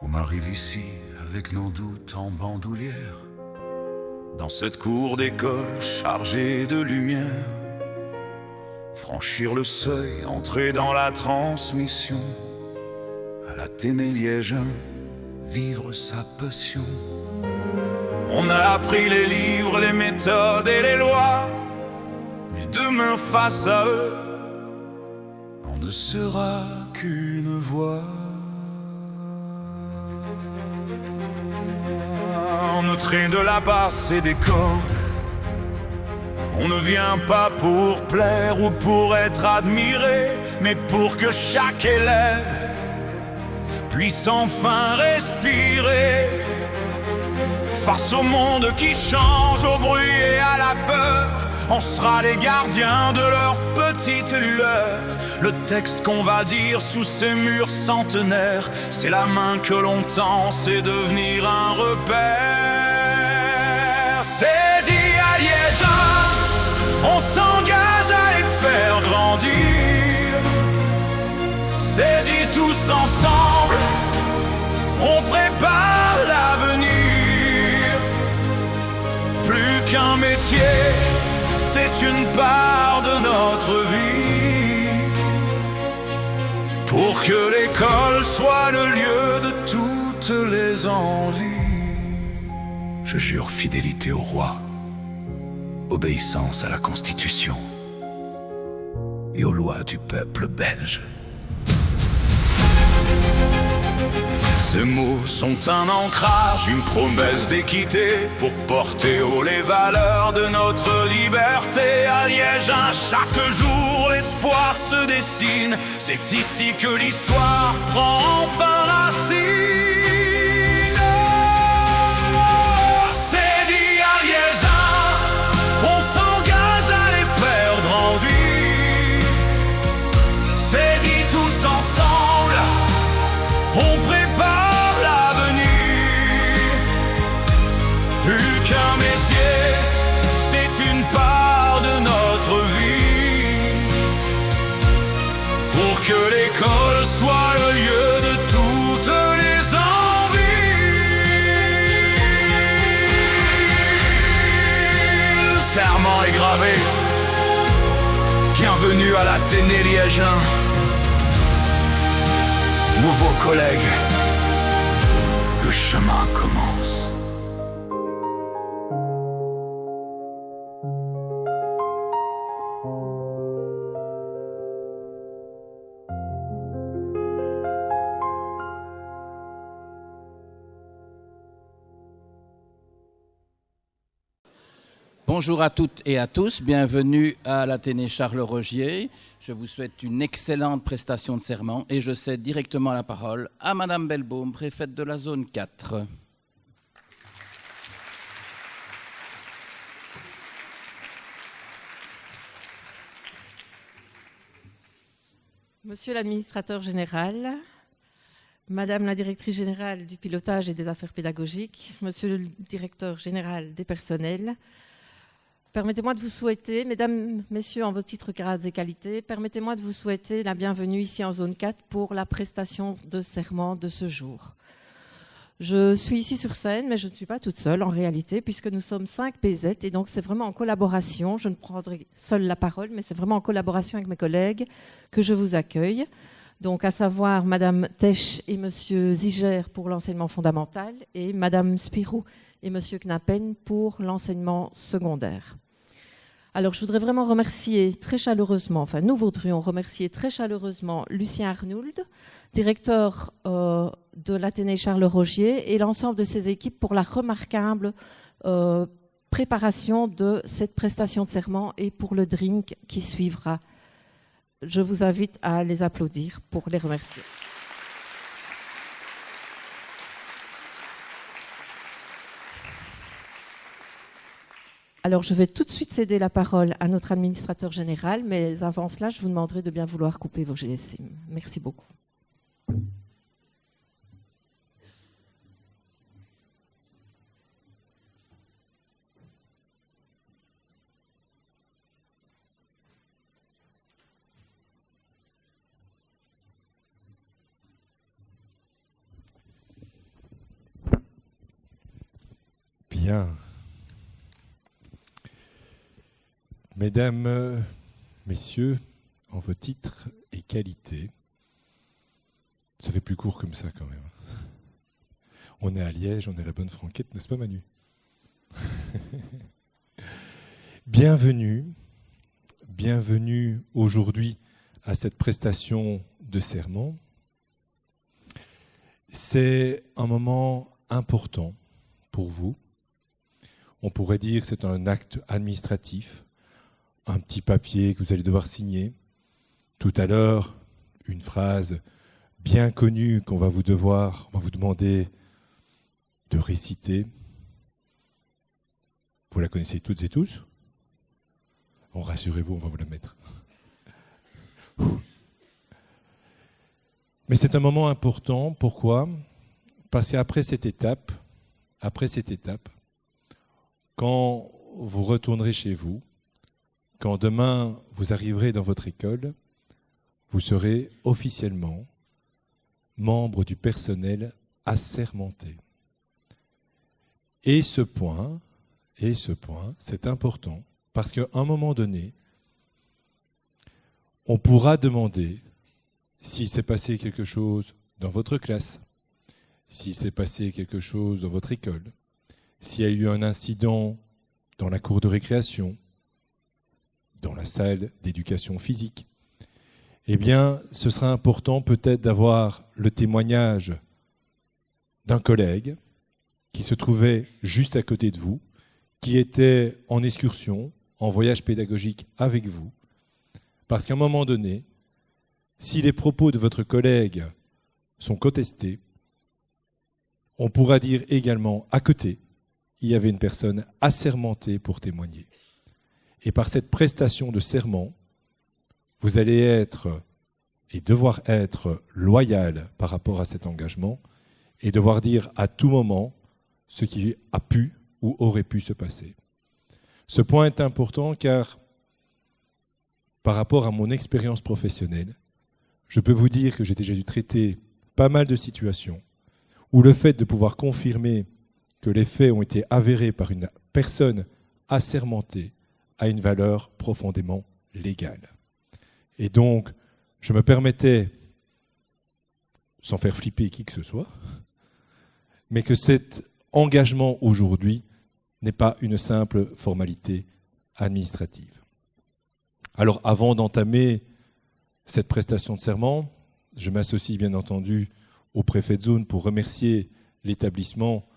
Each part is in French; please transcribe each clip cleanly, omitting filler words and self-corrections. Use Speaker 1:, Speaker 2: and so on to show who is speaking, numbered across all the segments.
Speaker 1: On arrive ici avec nos doutes en bandoulière, dans cette cour d'école chargée de lumière. Franchir le seuil, entrer dans la transmission, à l'Athénée liégeun, vivre sa passion. On a appris les livres, les méthodes et les lois, mais demain face à eux, on ne sera qu'une voix. On traîne de la basse et des cordes. On ne vient pas pour plaire ou pour être admiré, mais pour que chaque élève puisse enfin respirer. Face au monde qui change, au bruit et à la peur, on sera les gardiens de leur petite lueur. Le texte qu'on va dire sous ces murs centenaires, c'est la main que l'on tend, c'est devenir un repère. C'est dit à Liégeun, on s'engage à les faire grandir. C'est dit tous ensemble, on prépare l'avenir. Plus qu'un métier, c'est une part de notre vie. Pour que l'école soit le lieu de toutes les envies. Je jure fidélité au roi, obéissance à la Constitution et aux lois du peuple belge. Ces mots sont un ancrage, une promesse d'équité pour porter haut les valeurs de notre liberté. À Liège, chaque jour, l'espoir se dessine. C'est ici que l'histoire prend enfin racine. C'est dit à Liège, on s'engage à les faire grandir. C'est dit tous ensemble, on prépare l'avenir. Plus qu'un métier, c'est une part de notre vie. Pour que l'école soit le lieu de toutes les envies. Le serment est gravé. Bienvenue à l'Athénée liégeun. Nouveaux collègues, le chemin commence.
Speaker 2: Bonjour à toutes et à tous, bienvenue à l'Athénée Charles Rogier. Je vous souhaite une excellente prestation de serment et je cède directement la parole à Madame Belbaume, préfète de la zone 4.
Speaker 3: Monsieur l'administrateur général, Madame la directrice générale du pilotage et des affaires pédagogiques, Monsieur le directeur général des personnels, permettez-moi de vous souhaiter, mesdames, messieurs, en vos titres, grades et qualités, permettez-moi de vous souhaiter la bienvenue ici en zone 4 pour la prestation de serment de ce jour. Je suis ici sur scène, mais je ne suis pas toute seule en réalité, puisque nous sommes 5 PZ et donc c'est vraiment en collaboration, je ne prendrai seule la parole, mais c'est vraiment en collaboration avec mes collègues que je vous accueille. Donc à savoir Madame Tesch et Monsieur Ziger pour l'enseignement fondamental et Madame Spirou et Monsieur Knappen pour l'enseignement secondaire. Alors, je voudrais vraiment remercier très chaleureusement, enfin, nous voudrions remercier très chaleureusement Lucien Arnould, directeur de l'Athénée Charles Rogier, et l'ensemble de ses équipes pour la remarquable préparation de cette prestation de serment et pour le drink qui suivra. Je vous invite à les applaudir pour les remercier. Alors, je vais tout de suite céder la parole à notre administrateur général, mais avant cela, je vous demanderai de bien vouloir couper vos GSM. Merci beaucoup.
Speaker 4: Bien. Mesdames, messieurs, en vos titres et qualités, ça fait plus court comme ça quand même. On est à Liège, on est à la bonne franquette, n'est-ce pas Manu? Bienvenue aujourd'hui à cette prestation de serment. C'est un moment important pour vous. On pourrait dire que c'est un acte administratif, un petit papier que vous allez devoir signer. Tout à l'heure, une phrase bien connue on va vous demander de réciter. Vous la connaissez toutes et tous? Bon, rassurez-vous, on va vous la mettre. Mais c'est un moment important. Pourquoi? Parce qu'après cette étape, quand vous retournerez chez vous, quand demain vous arriverez dans votre école, vous serez officiellement membre du personnel assermenté. Et ce point, c'est important, parce qu'à un moment donné, on pourra demander s'il s'est passé quelque chose dans votre classe, s'il s'est passé quelque chose dans votre école, s'il y a eu un incident dans la cour de récréation, dans la salle d'éducation physique, eh bien, ce sera important peut-être d'avoir le témoignage d'un collègue qui se trouvait juste à côté de vous, qui était en excursion, en voyage pédagogique avec vous, parce qu'à un moment donné, si les propos de votre collègue sont contestés, on pourra dire également, à côté, il y avait une personne assermentée pour témoigner. Et par cette prestation de serment, vous allez être et devoir être loyal par rapport à cet engagement et devoir dire à tout moment ce qui a pu ou aurait pu se passer. Ce point est important car, par rapport à mon expérience professionnelle, je peux vous dire que j'ai déjà dû traiter pas mal de situations où le fait de pouvoir confirmer que les faits ont été avérés par une personne assermentée a une valeur profondément légale. Et donc, je me permettais, sans faire flipper qui que ce soit, mais que cet engagement aujourd'hui n'est pas une simple formalité administrative. Alors, avant d'entamer cette prestation de serment, je m'associe bien entendu au préfet de zone pour remercier l'établissement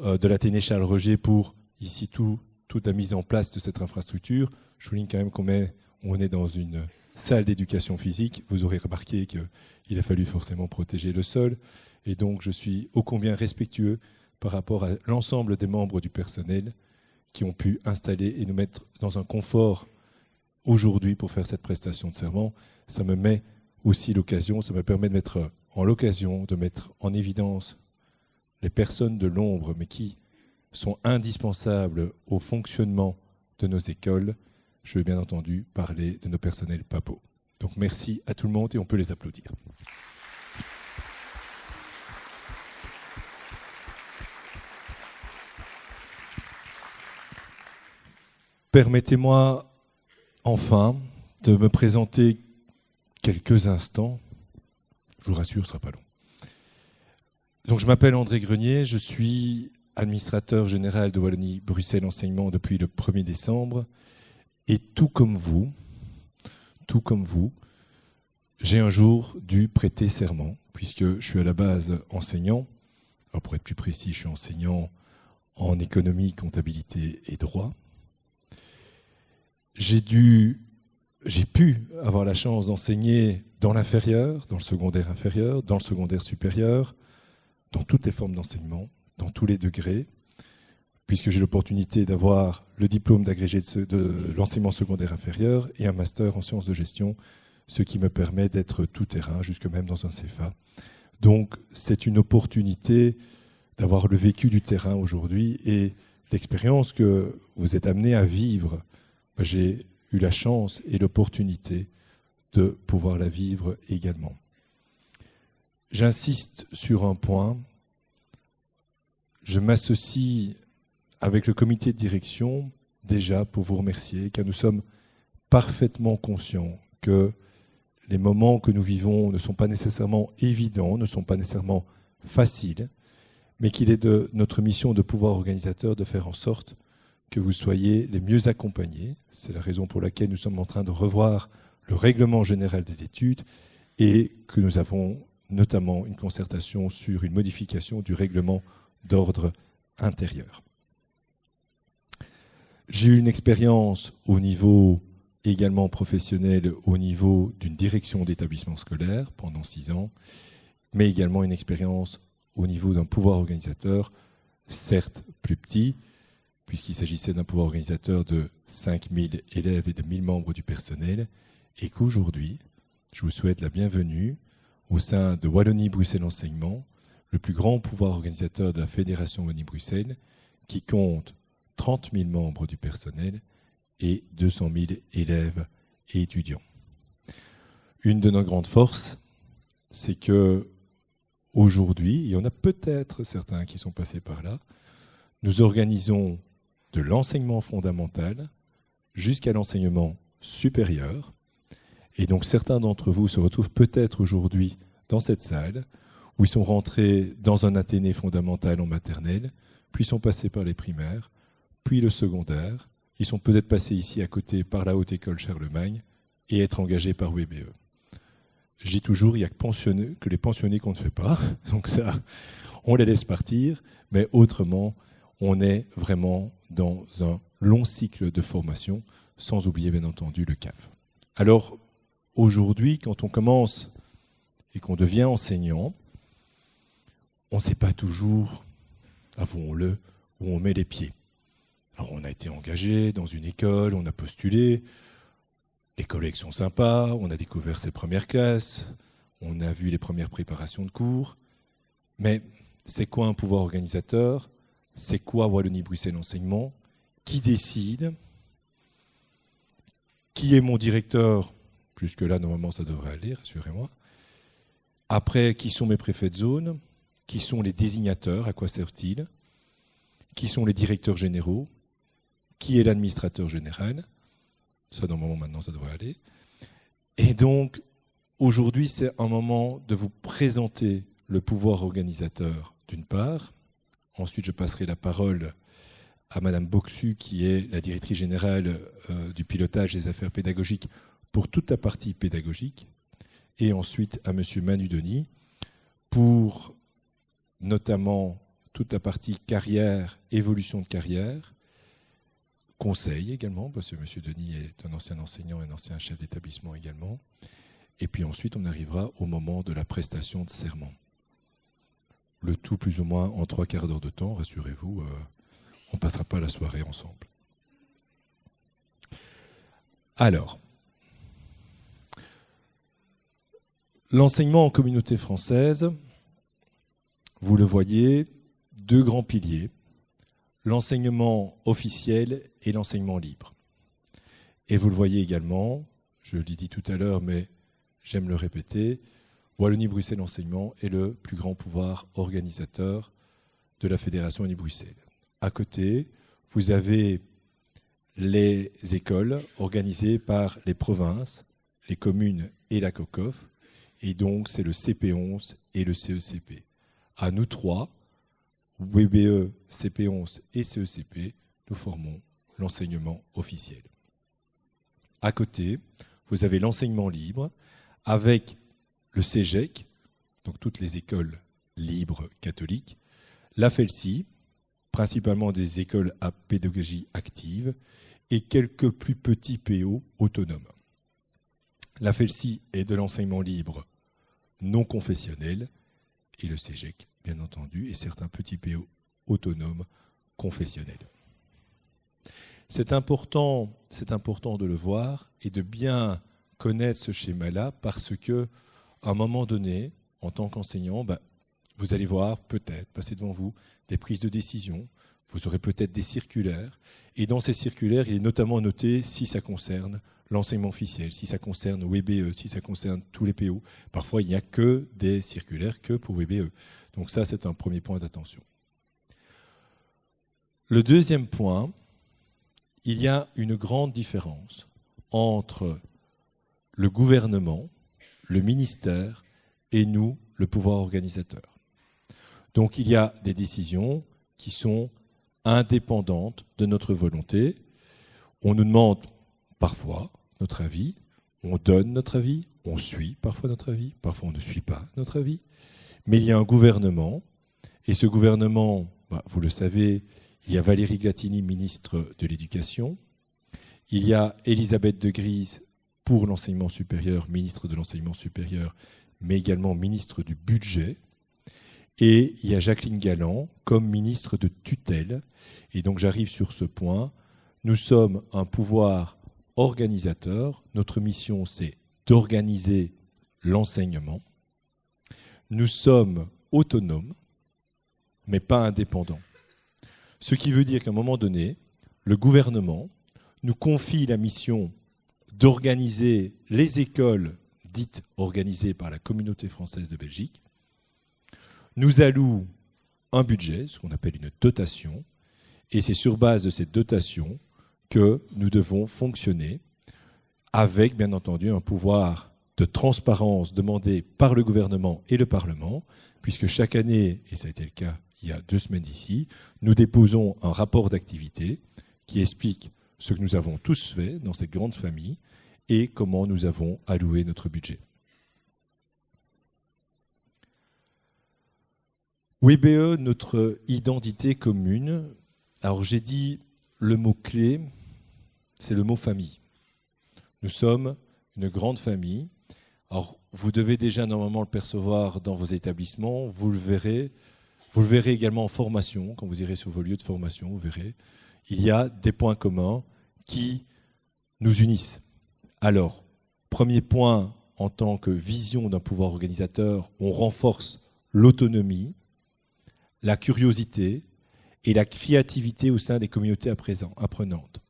Speaker 4: de l'Athénée Charles Rogier pour ici toute la mise en place de cette infrastructure. Je souligne quand même qu'on est dans une salle d'éducation physique. Vous aurez remarqué qu'il a fallu forcément protéger le sol. Et donc, je suis ô combien respectueux par rapport à l'ensemble des membres du personnel qui ont pu installer et nous mettre dans un confort aujourd'hui pour faire cette prestation de serment. Ça me met aussi l'occasion, ça me permet de mettre en évidence les personnes de l'ombre, mais qui sont indispensables au fonctionnement de nos écoles. Je vais bien entendu parler de nos personnels papaux. Donc merci à tout le monde et on peut les applaudir. Permettez-moi enfin de me présenter quelques instants. Je vous rassure, ce ne sera pas long. Donc, je m'appelle André Grenier, je suis administrateur général de Wallonie-Bruxelles Enseignement depuis le 1er décembre. Et tout comme vous, j'ai un jour dû prêter serment, puisque je suis à la base enseignant. Alors, pour être plus précis, je suis enseignant en économie, comptabilité et droit. J'ai pu avoir la chance d'enseigner dans l'inférieur, dans le secondaire inférieur, dans le secondaire supérieur, dans toutes les formes d'enseignement, dans tous les degrés, puisque j'ai l'opportunité d'avoir le diplôme d'agrégé de l'enseignement secondaire inférieur et un master en sciences de gestion, ce qui me permet d'être tout terrain, jusque même dans un CFA. Donc c'est une opportunité d'avoir le vécu du terrain aujourd'hui et l'expérience que vous êtes amené à vivre. J'ai eu la chance et l'opportunité de pouvoir la vivre également. J'insiste sur un point. Je m'associe avec le comité de direction, déjà pour vous remercier, car nous sommes parfaitement conscients que les moments que nous vivons ne sont pas nécessairement évidents, ne sont pas nécessairement faciles, mais qu'il est de notre mission de pouvoir organisateur de faire en sorte que vous soyez les mieux accompagnés. C'est la raison pour laquelle nous sommes en train de revoir le règlement général des études et que nous avons notamment une concertation sur une modification du règlement d'ordre intérieur. J'ai eu une expérience au niveau également professionnel, au niveau d'une direction d'établissement scolaire pendant 6 ans, mais également une expérience au niveau d'un pouvoir organisateur, certes plus petit, puisqu'il s'agissait d'un pouvoir organisateur de 5000 élèves et de 1000 membres du personnel, et qu'aujourd'hui, je vous souhaite la bienvenue au sein de Wallonie-Bruxelles Enseignement, le plus grand pouvoir organisateur de la Fédération Wallonie-Bruxelles, qui compte 30 000 membres du personnel et 200 000 élèves et étudiants. Une de nos grandes forces, c'est que aujourd'hui, il y en a peut-être certains qui sont passés par là, nous organisons de l'enseignement fondamental jusqu'à l'enseignement supérieur. Et donc certains d'entre vous se retrouvent peut-être aujourd'hui dans cette salle où ils sont rentrés dans un athénée fondamental en maternelle, puis sont passés par les primaires, puis le secondaire. Ils sont peut-être passés ici à côté par la Haute École Charlemagne et être engagés par WBE. Je dis toujours, il n'y a que les pensionnés qu'on ne fait pas, donc ça, on les laisse partir, mais autrement, on est vraiment dans un long cycle de formation, sans oublier bien entendu le CAF. Alors, aujourd'hui, quand on commence et qu'on devient enseignant, on ne sait pas toujours, avouons-le, où on met les pieds. Alors, on a été engagé dans une école, on a postulé, les collègues sont sympas, on a découvert ses premières classes, on a vu les premières préparations de cours, mais c'est quoi un pouvoir organisateur ? C'est quoi Wallonie-Bruxelles Enseignement ? Qui décide ? Qui est mon directeur ? Jusque-là, normalement, ça devrait aller, rassurez-moi. Après, qui sont mes préfets de zone ? Qui sont les désignateurs ? À quoi servent-ils ? Qui sont les directeurs généraux ? Qui est l'administrateur général ? Ça, normalement, maintenant, ça devrait aller. Et donc, aujourd'hui, c'est un moment de vous présenter le pouvoir organisateur, d'une part. Ensuite, je passerai la parole à Madame Boxu, qui est la directrice générale du pilotage des affaires pédagogiques pour toute la partie pédagogique. Et ensuite à Monsieur Manu Denis pour notamment toute la partie carrière, évolution de carrière, conseil également, parce que M. Denis est un ancien enseignant et un ancien chef d'établissement également. Et puis ensuite, on arrivera au moment de la prestation de serment. Le tout plus ou moins en 3/4 d'heure de temps, rassurez-vous, on ne passera pas la soirée ensemble. Alors, l'enseignement en communauté française, vous le voyez, 2 grands piliers, l'enseignement officiel et l'enseignement libre. Et vous le voyez également, je l'ai dit tout à l'heure, mais j'aime le répéter, Wallonie-Bruxelles Enseignement est le plus grand pouvoir organisateur de la Fédération Wallonie-Bruxelles. À côté, vous avez les écoles organisées par les provinces, les communes et la COCOF, et donc c'est le CP11 et le CECP. À nous 3, WBE, CP11 et CECP, nous formons l'enseignement officiel. À côté, vous avez l'enseignement libre avec le CEGEC, donc toutes les écoles libres catholiques, la FELSI, principalement des écoles à pédagogie active, et quelques plus petits PO autonomes. La FELSI est de l'enseignement libre non confessionnel, et le CEGEC, bien entendu, et certains petits PO autonomes confessionnels. C'est important de le voir et de bien connaître ce schéma-là parce que, à un moment donné, en tant qu'enseignant, vous allez voir peut-être passer devant vous des prises de décision, vous aurez peut-être des circulaires, et dans ces circulaires, il est notamment noté si ça concerne l'enseignement officiel, si ça concerne WBE, si ça concerne tous les PO. Parfois, il n'y a que des circulaires que pour WBE. Donc ça, c'est un premier point d'attention. Le deuxième point, il y a une grande différence entre le gouvernement, le ministère et nous, le pouvoir organisateur. Donc il y a des décisions qui sont indépendantes de notre volonté. On nous demande parfois notre avis, on donne notre avis, on suit parfois notre avis, parfois on ne suit pas notre avis. Mais il y a un gouvernement, et ce gouvernement, vous le savez, il y a Valérie Glatini, ministre de l'Éducation, il y a Elisabeth de Gries pour l'enseignement supérieur, ministre de l'enseignement supérieur, mais également ministre du Budget, et il y a Jacqueline Galland comme ministre de tutelle. Et donc j'arrive sur ce point. Nous sommes un pouvoir organisateur. Notre mission, c'est d'organiser l'enseignement. Nous sommes autonomes, mais pas indépendants. Ce qui veut dire qu'à un moment donné, le gouvernement nous confie la mission d'organiser les écoles dites organisées par la communauté française de Belgique, nous alloue un budget, ce qu'on appelle une dotation, et c'est sur base de cette dotation que nous devons fonctionner avec, bien entendu, un pouvoir de transparence demandé par le gouvernement et le Parlement, puisque chaque année, et ça a été le cas il y a 2 semaines d'ici, nous déposons un rapport d'activité qui explique ce que nous avons tous fait dans cette grande famille et comment nous avons alloué notre budget. WBE, notre identité commune. Alors j'ai dit le mot-clé, c'est le mot famille. Nous sommes une grande famille. Alors vous devez déjà normalement le percevoir dans vos établissements, vous le verrez également en formation, quand vous irez sur vos lieux de formation, vous verrez, il y a des points communs qui nous unissent. Alors, premier point, en tant que vision d'un pouvoir organisateur, on renforce l'autonomie, la curiosité et la créativité au sein des communautés apprenantes.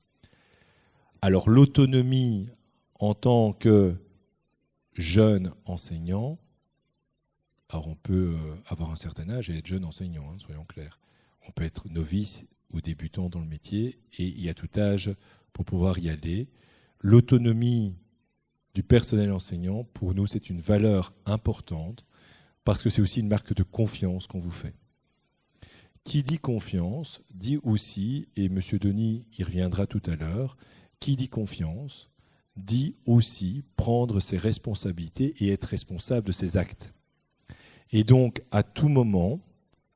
Speaker 4: Alors l'autonomie en tant que jeune enseignant, alors on peut avoir un certain âge et être jeune enseignant, soyons clairs. On peut être novice ou débutant dans le métier et il y a tout âge pour pouvoir y aller. L'autonomie du personnel enseignant, pour nous, c'est une valeur importante parce que c'est aussi une marque de confiance qu'on vous fait. Qui dit confiance dit aussi, et M. Denis y reviendra tout à l'heure, qui dit confiance dit aussi prendre ses responsabilités et être responsable de ses actes. Et donc, à tout moment,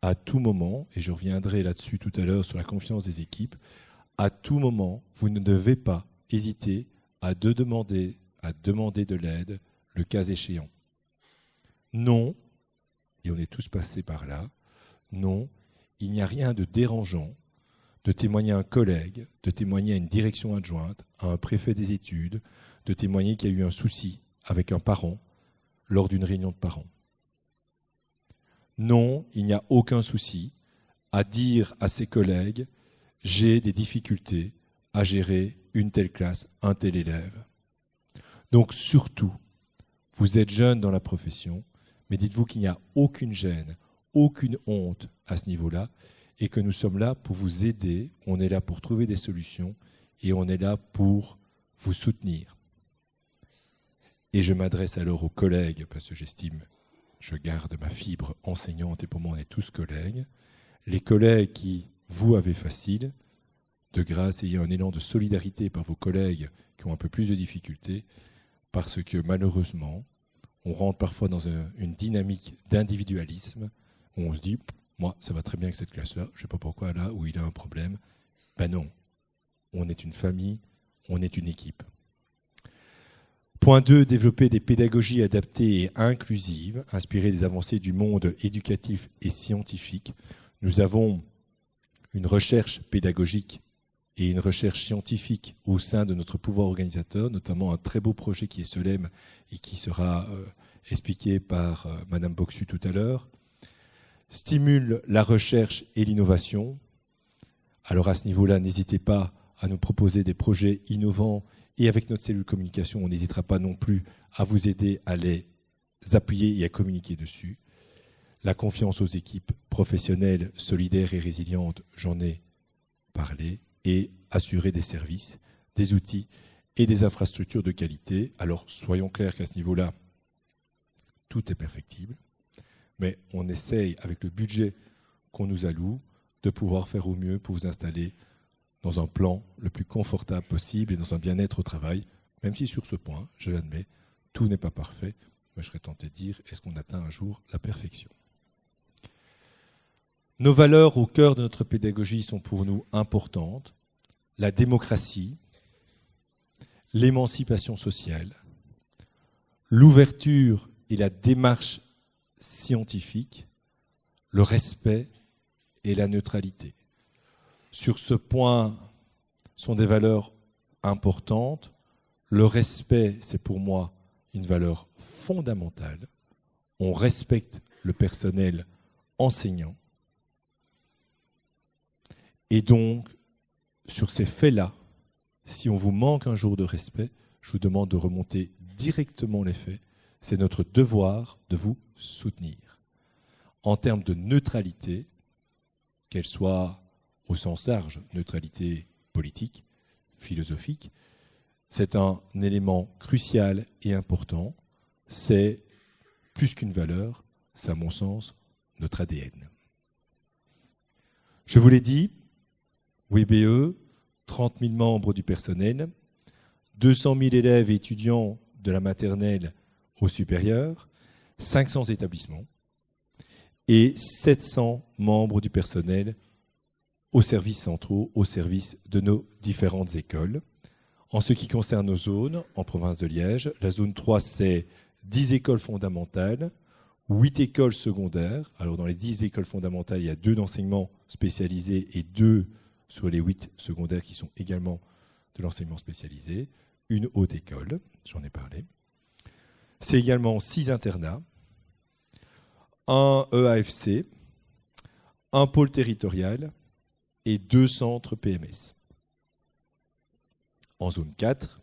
Speaker 4: et je reviendrai là-dessus tout à l'heure sur la confiance des équipes, à tout moment, vous ne devez pas hésiter à demander de l'aide, le cas échéant. Non, et on est tous passés par là, non, il n'y a rien de dérangeant de témoigner à un collègue, de témoigner à une direction adjointe, à un préfet des études, de témoigner qu'il y a eu un souci avec un parent lors d'une réunion de parents. Non, il n'y a aucun souci à dire à ses collègues « j'ai des difficultés à gérer une telle classe, un tel élève ». Donc surtout, vous êtes jeune dans la profession, mais dites-vous qu'il n'y a aucune gêne, aucune honte à ce niveau-là, et que nous sommes là pour vous aider, on est là pour trouver des solutions, et on est là pour vous soutenir. Et je m'adresse alors aux collègues, parce que j'estime, je garde ma fibre enseignante, et pour moi on est tous collègues. Les collègues qui, vous avez facile, de grâce, ayez un élan de solidarité par vos collègues qui ont un peu plus de difficultés, parce que malheureusement, on rentre parfois dans une dynamique d'individualisme, où on se dit, moi, ça va très bien avec cette classe-là, je ne sais pas pourquoi là où il a un problème. Ben non, on est une famille, on est une équipe. Point 2, développer des pédagogies adaptées et inclusives, inspirées des avancées du monde éducatif et scientifique. Nous avons une recherche pédagogique et une recherche scientifique au sein de notre pouvoir organisateur, notamment un très beau projet qui est Solem et qui sera expliqué par Madame Boxu tout à l'heure. Stimule la recherche et l'innovation. Alors à ce niveau-là, n'hésitez pas à nous proposer des projets innovants et avec notre cellule communication, on n'hésitera pas non plus à vous aider à les appuyer et à communiquer dessus. La confiance aux équipes professionnelles, solidaires et résilientes, j'en ai parler et assurer des services, des outils et des infrastructures de qualité. Alors, soyons clairs qu'à ce niveau-là, tout est perfectible, mais on essaye, avec le budget qu'on nous alloue, de pouvoir faire au mieux pour vous installer dans un plan le plus confortable possible et dans un bien-être au travail, même si sur ce point, je l'admets, tout n'est pas parfait, mais je serais tenté de dire, est-ce qu'on atteint un jour la perfection ? Nos valeurs au cœur de notre pédagogie sont pour nous importantes. La démocratie, l'émancipation sociale, l'ouverture et la démarche scientifique, le respect et la neutralité. Sur ce point, sont des valeurs importantes. Le respect, c'est pour moi une valeur fondamentale. On respecte le personnel enseignant. Et donc, sur ces faits-là, si on vous manque un jour de respect, je vous demande de remonter directement les faits. C'est notre devoir de vous soutenir. En termes de neutralité, qu'elle soit au sens large, neutralité politique, philosophique, c'est un élément crucial et important. C'est plus qu'une valeur, c'est à mon sens notre ADN. Je vous l'ai dit, WBE, 30 000 membres du personnel, 200 000 élèves et étudiants de la maternelle au supérieur, 500 établissements et 700 membres du personnel aux services centraux, au service de nos différentes écoles. En ce qui concerne nos zones, en province de Liège, la zone 3, c'est 10 écoles fondamentales, 8 écoles secondaires. Alors dans les 10 écoles fondamentales, il y a 2 d'enseignement spécialisé et 2 sur les 8 secondaires qui sont également de l'enseignement spécialisé. Une haute école, j'en ai parlé. C'est également 6 internats, un EAFC, un pôle territorial et 2 centres PMS. En zone 4,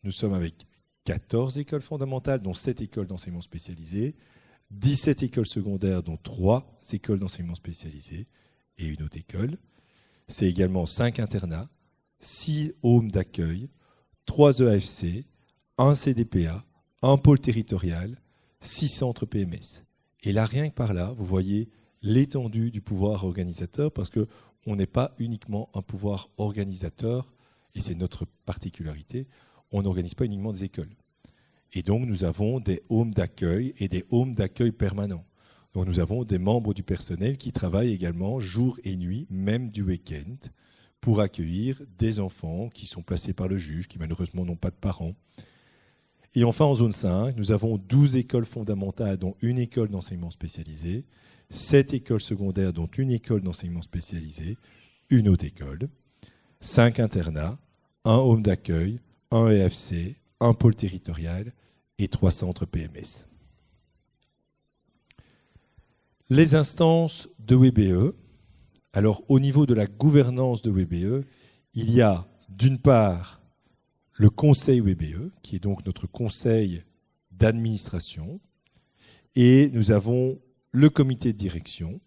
Speaker 4: nous sommes avec 14 écoles fondamentales, dont 7 écoles d'enseignement spécialisé, 17 écoles secondaires, dont 3 écoles d'enseignement spécialisé et une autre école. C'est également 5 internats, 6 homes d'accueil, 3 EAFC, un CDPA, un pôle territorial, 6 centres PMS. Et là, rien que par là, vous voyez l'étendue du pouvoir organisateur, parce qu'on n'est pas uniquement un pouvoir organisateur, et c'est notre particularité, on n'organise pas uniquement des écoles. Et donc, nous avons des homes d'accueil et des homes d'accueil permanents. Donc, nous avons des membres du personnel qui travaillent également jour et nuit, même du week-end, pour accueillir des enfants qui sont placés par le juge, qui malheureusement n'ont pas de parents. Et enfin, en zone 5, nous avons 12 écoles fondamentales, dont une école d'enseignement spécialisé, 7 écoles secondaires, dont une école d'enseignement spécialisé, une autre école, 5 internats, un home d'accueil, un EAFC, un pôle territorial et 3 centres PMS. Les instances de WBE. Alors, au niveau de la gouvernance de WBE, il y a d'une part le conseil WBE, qui est donc notre conseil d'administration, et nous avons le comité de direction,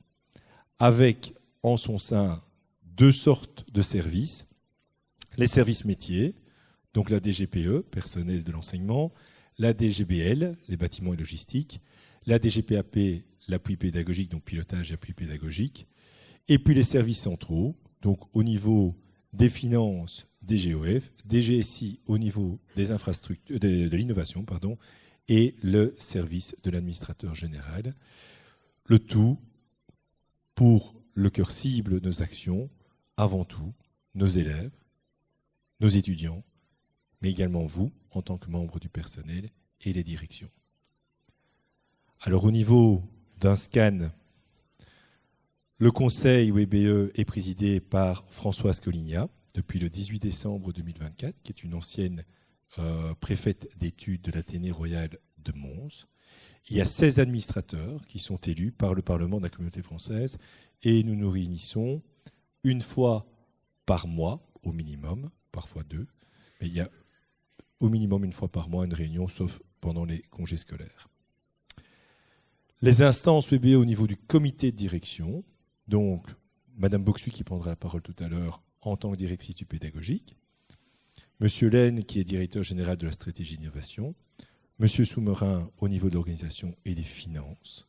Speaker 4: avec en son sein 2 sortes de services. Les services métiers, donc la DGPE, personnel de l'enseignement, la DGBL, les bâtiments et logistique, la DGPAP, l'appui pédagogique, donc pilotage et appui pédagogique, et puis les services centraux, donc au niveau des finances, DGOF, DGSI au niveau des infrastructures, de l'innovation, et le service de l'administrateur général. Le tout pour le cœur cible de nos actions, avant tout, nos élèves, nos étudiants, mais également vous, en tant que membres du personnel, et les directions. Alors au niveau d'un scan, le conseil WBE est présidé par Françoise Colligna depuis le 18 décembre 2024, qui est une ancienne préfète d'études de l'Athénée royal de Mons. Il y a 16 administrateurs qui sont élus par le Parlement de la Communauté française et nous nous réunissons une fois par mois, au minimum, parfois 2, mais il y a au minimum une fois par mois une réunion, sauf pendant les congés scolaires. Les instances WBE au niveau du comité de direction, donc Madame Boxu qui prendra la parole tout à l'heure en tant que directrice du pédagogique, Monsieur Laine, qui est directeur général de la stratégie d'innovation, Monsieur Soumerin au niveau de l'organisation et des finances,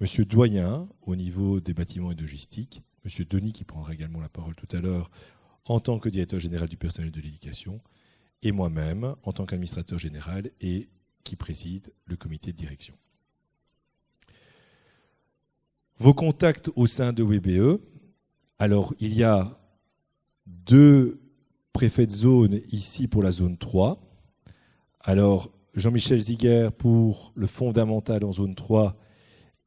Speaker 4: Monsieur Doyen au niveau des bâtiments et de logistique, Monsieur Denis qui prendra également la parole tout à l'heure en tant que directeur général du personnel de l'éducation, et moi-même en tant qu'administrateur général et qui préside le comité de direction. Vos contacts au sein de WBE, alors il y a 2 préfets de zone ici pour la zone 3. Alors Jean-Michel Ziguer pour le fondamental en zone 3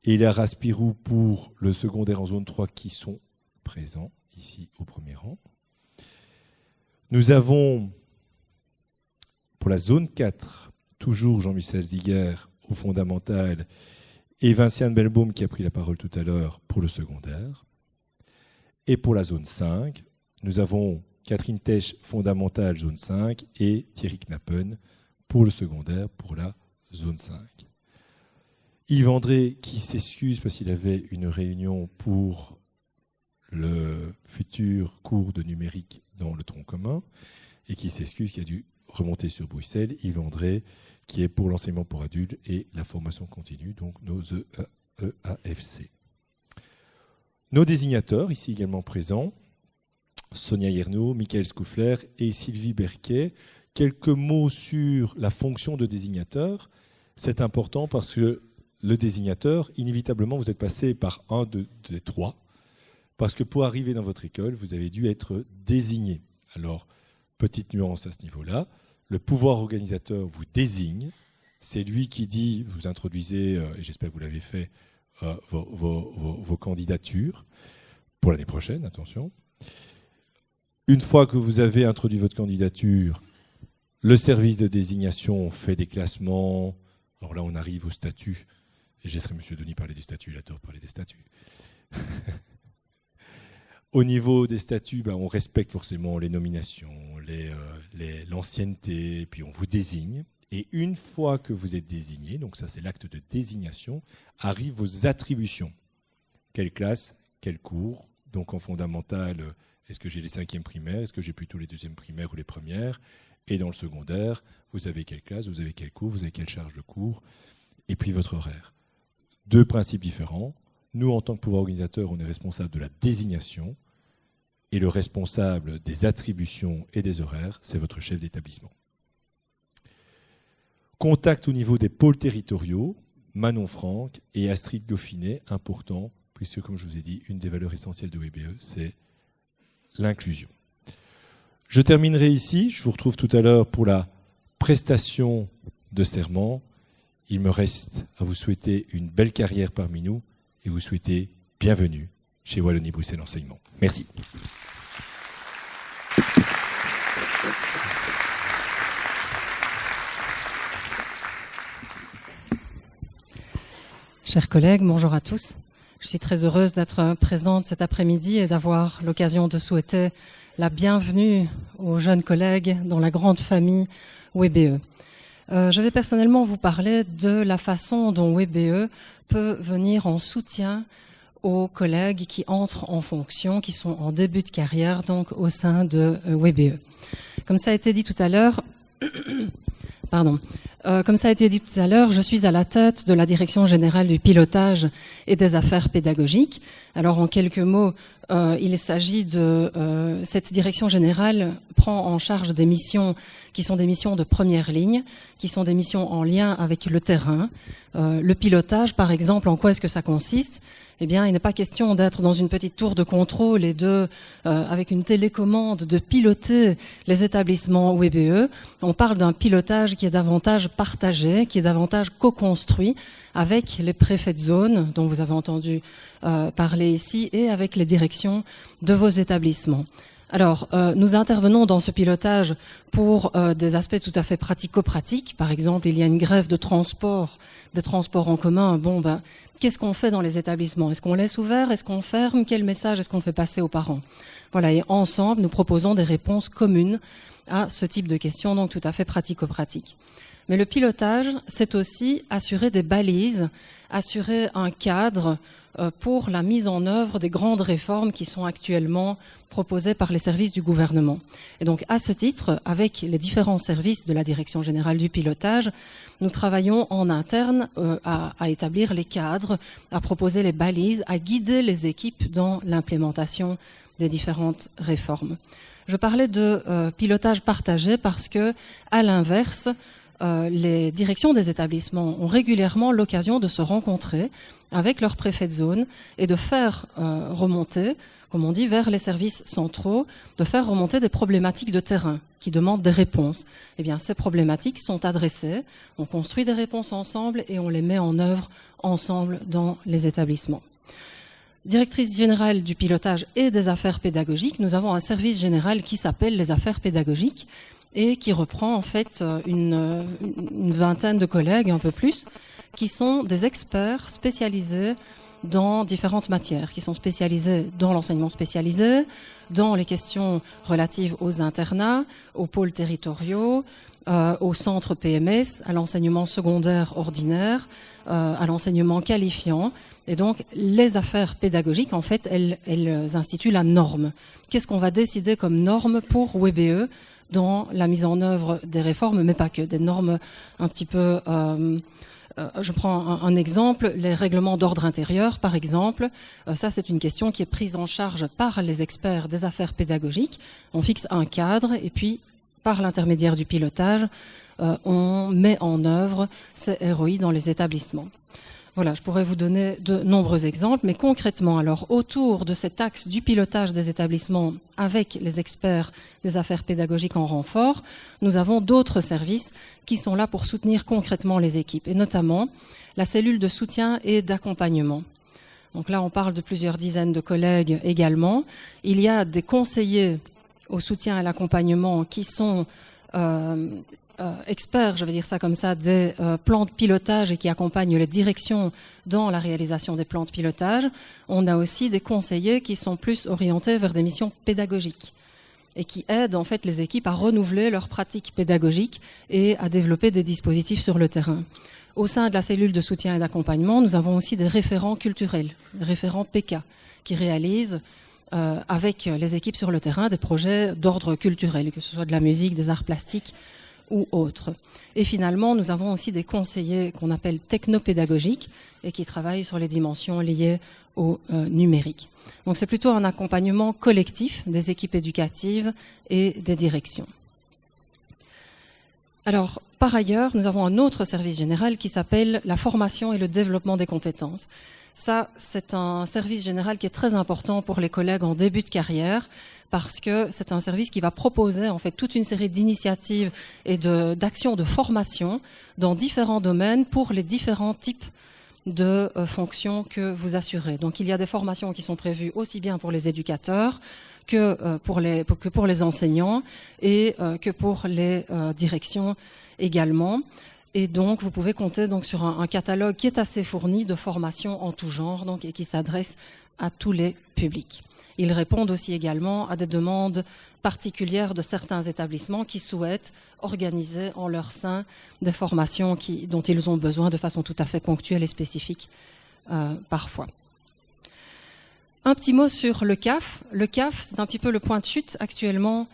Speaker 4: et Lara Spirou pour le secondaire en zone 3 qui sont présents ici au premier rang. Nous avons pour la zone 4 toujours Jean-Michel Ziguer au fondamental et Vinciane Belbaum qui a pris la parole tout à l'heure pour le secondaire. Et pour la zone 5, nous avons Catherine Tesch, fondamentale, zone 5, et Thierry Knappen pour le secondaire, pour la zone 5. Yves André qui s'excuse parce qu'il avait une réunion pour le futur cours de numérique dans le tronc commun et qui s'excuse qu'il a dû remonter sur Bruxelles. Yves André qui est pour l'enseignement pour adultes et la formation continue, donc nos EAFC. Nos désignateurs, ici également présents, Sonia Yernaud, Michael Scoufler et Sylvie Berquet. Quelques mots sur la fonction de désignateur. C'est important parce que le désignateur, inévitablement, vous êtes passé par un des 3, parce que pour arriver dans votre école, vous avez dû être désigné. Alors, petite nuance à ce niveau-là, le pouvoir organisateur vous désigne, c'est lui qui dit, vous introduisez, et j'espère que vous l'avez fait, vos candidatures, pour l'année prochaine, attention. Une fois que vous avez introduit votre candidature, le service de désignation fait des classements. Alors là, on arrive au statut, et je laisserai M. Denis parler des statuts, il adore parler des statuts. Au niveau des statuts, on respecte forcément les nominations, l'ancienneté, puis on vous désigne. Et une fois que vous êtes désigné, donc ça c'est l'acte de désignation, arrivent vos attributions. Quelle classe, quel cours, donc en fondamental, est-ce que j'ai les 5e primaires, est-ce que j'ai plutôt les 2e primaires ou les premières? Et dans le secondaire, vous avez quelle classe, vous avez quel cours, vous avez quelle charge de cours, et puis votre horaire. 2 principes différents. Nous, en tant que pouvoir organisateur, on est responsable de la désignation, et le responsable des attributions et des horaires, c'est votre chef d'établissement. Contact au niveau des pôles territoriaux, Manon Franck et Astrid Dauphinet, important, puisque, comme je vous ai dit, une des valeurs essentielles de WBE, c'est l'inclusion. Je terminerai ici. Je vous retrouve tout à l'heure pour la prestation de serment. Il me reste à vous souhaiter une belle carrière parmi nous et vous souhaiter bienvenue chez Wallonie-Bruxelles Enseignement. Merci.
Speaker 5: Chers collègues, bonjour à tous. Je suis très heureuse d'être présente cet après-midi et d'avoir l'occasion de souhaiter la bienvenue aux jeunes collègues dans la grande famille WBE. Je vais personnellement vous parler de la façon dont WBE peut venir en soutien aux collègues qui entrent en fonction, qui sont en début de carrière, donc au sein de WBE. Comme ça a été dit tout à l'heure, je suis à la tête de la Direction générale du pilotage et des affaires pédagogiques. Alors, en quelques mots, il s'agit de... cette direction générale prend en charge des missions qui sont des missions de première ligne, qui sont des missions en lien avec le terrain. Le pilotage, par exemple, en quoi est-ce que ça consiste ? Eh bien, il n'est pas question d'être dans une petite tour de contrôle et avec une télécommande, de piloter les établissements WBE. On parle d'un pilotage qui est davantage partagé, qui est davantage co-construit avec les préfets de zone, dont vous avez entendu parler ici, et avec les directions de vos établissements. Alors, nous intervenons dans ce pilotage pour des aspects tout à fait pratico-pratiques. Par exemple, il y a une grève de transport, des transports en commun. Qu'est-ce qu'on fait dans les établissements? Est-ce qu'on laisse ouvert? Est-ce qu'on ferme? Quel message est-ce qu'on fait passer aux parents? Voilà, et ensemble, nous proposons des réponses communes à ce type de questions, donc tout à fait pratico-pratiques. Mais le pilotage, c'est aussi assurer des balises, assurer un cadre pour la mise en œuvre des grandes réformes qui sont actuellement proposées par les services du gouvernement. Et donc, à ce titre, avec les différents services de la Direction générale du pilotage, nous travaillons en interne à établir les cadres, à proposer les balises, à guider les équipes dans l'implémentation des différentes réformes. Je parlais de pilotage partagé parce que, à l'inverse, les directions des établissements ont régulièrement l'occasion de se rencontrer avec leur préfet de zone et de faire remonter, comme on dit, vers les services centraux, de faire remonter des problématiques de terrain qui demandent des réponses. Eh bien, ces problématiques sont adressées, on construit des réponses ensemble et on les met en œuvre ensemble dans les établissements. Directrice générale du pilotage et des affaires pédagogiques, nous avons un service général qui s'appelle les affaires pédagogiques et qui reprend en fait une vingtaine de collègues, un peu plus, qui sont des experts spécialisés dans différentes matières, qui sont spécialisés dans l'enseignement spécialisé, dans les questions relatives aux internats, aux pôles territoriaux, aux centres PMS, à l'enseignement secondaire ordinaire, à l'enseignement qualifiant. Et donc, les affaires pédagogiques, en fait, elles instituent la norme. Qu'est-ce qu'on va décider comme norme pour WBE dans la mise en œuvre des réformes, mais pas que, des normes un petit peu... je prends un exemple, les règlements d'ordre intérieur, par exemple. Ça, c'est une question qui est prise en charge par les experts des affaires pédagogiques. On fixe un cadre et puis, par l'intermédiaire du pilotage, on met en œuvre ces ROI dans les établissements. Voilà, je pourrais vous donner de nombreux exemples, mais concrètement, alors, autour de cet axe du pilotage des établissements avec les experts des affaires pédagogiques en renfort, nous avons d'autres services qui sont là pour soutenir concrètement les équipes, et notamment la cellule de soutien et d'accompagnement. Donc là, on parle de plusieurs dizaines de collègues également. Il y a des conseillers au soutien et à l'accompagnement qui sont experts, je vais dire ça comme ça, des plans de pilotage et qui accompagnent les directions dans la réalisation des plans de pilotage. On a aussi des conseillers qui sont plus orientés vers des missions pédagogiques et qui aident en fait les équipes à renouveler leurs pratiques pédagogiques et à développer des dispositifs sur le terrain. Au sein de la cellule de soutien et d'accompagnement, nous avons aussi des référents culturels, des référents PK, qui réalisent avec les équipes sur le terrain des projets d'ordre culturel, que ce soit de la musique, des arts plastiques ou autres. Et finalement, nous avons aussi des conseillers qu'on appelle technopédagogiques et qui travaillent sur les dimensions liées au numérique. Donc c'est plutôt un accompagnement collectif des équipes éducatives et des directions. Alors, par ailleurs, nous avons un autre service général qui s'appelle la formation et le développement des compétences. Ça, c'est un service général qui est très important pour les collègues en début de carrière parce que c'est un service qui va proposer en fait toute une série d'initiatives et d'actions de formation dans différents domaines pour les différents types de fonctions que vous assurez. Donc, il y a des formations qui sont prévues aussi bien pour les éducateurs que pour les enseignants et que pour les directions également. Et donc, vous pouvez compter donc sur un catalogue qui est assez fourni de formations en tout genre donc, et qui s'adresse à tous les publics. Ils répondent aussi également à des demandes particulières de certains établissements qui souhaitent organiser en leur sein des formations dont ils ont besoin de façon tout à fait ponctuelle et spécifique parfois. Un petit mot sur le CAF. Le CAF, c'est un petit peu le point de chute actuellement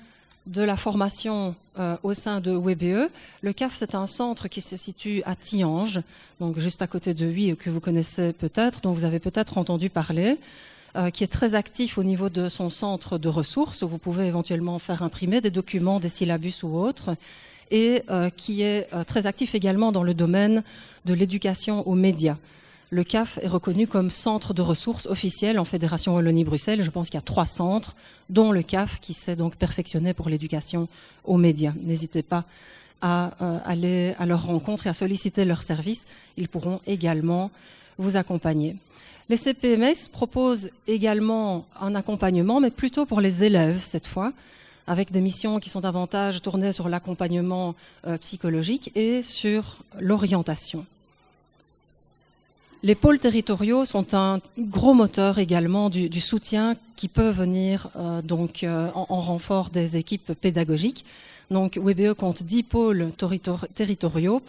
Speaker 5: de la formation au sein de WBE. Le CAF, c'est un centre qui se situe à Thiange, donc juste à côté de Huy, que vous connaissez peut-être, dont vous avez peut-être entendu parler, qui est très actif au niveau de son centre de ressources, où vous pouvez éventuellement faire imprimer des documents, des syllabus ou autres, et qui est très actif également dans le domaine de l'éducation aux médias. Le CAF est reconnu comme centre de ressources officiel en Fédération Wallonie-Bruxelles. Je pense qu'il y a 3 centres, dont le CAF qui s'est donc perfectionné pour l'éducation aux médias. N'hésitez pas à aller à leur rencontre et à solliciter leurs services. Ils pourront également vous accompagner. Les CPMS proposent également un accompagnement, mais plutôt pour les élèves cette fois, avec des missions qui sont davantage tournées sur l'accompagnement psychologique et sur l'orientation. Les pôles territoriaux sont un gros moteur également du soutien qui peut venir en renfort des équipes pédagogiques. Donc WBE compte 10 pôles territoriaux,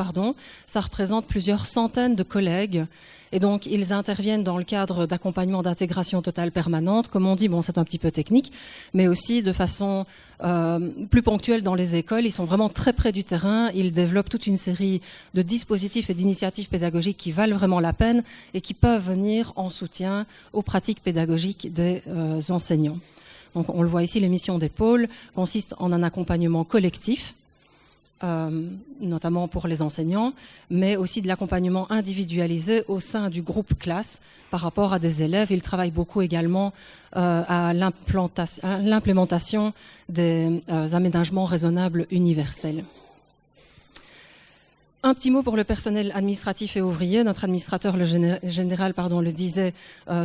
Speaker 5: ça représente plusieurs centaines de collègues et donc ils interviennent dans le cadre d'accompagnement d'intégration totale permanente, comme on dit, bon c'est un petit peu technique, mais aussi de façon plus ponctuelle dans les écoles. Ils sont vraiment très près du terrain, ils développent toute une série de dispositifs et d'initiatives pédagogiques qui valent vraiment la peine et qui peuvent venir en soutien aux pratiques pédagogiques des enseignants. Donc, on le voit ici, les missions des pôles consistent en un accompagnement collectif, notamment pour les enseignants, mais aussi de l'accompagnement individualisé au sein du groupe classe par rapport à des élèves. Ils travaillent beaucoup également à l'implémentation des aménagements raisonnables universels. Un petit mot pour le personnel administratif et ouvrier. Notre administrateur général le disait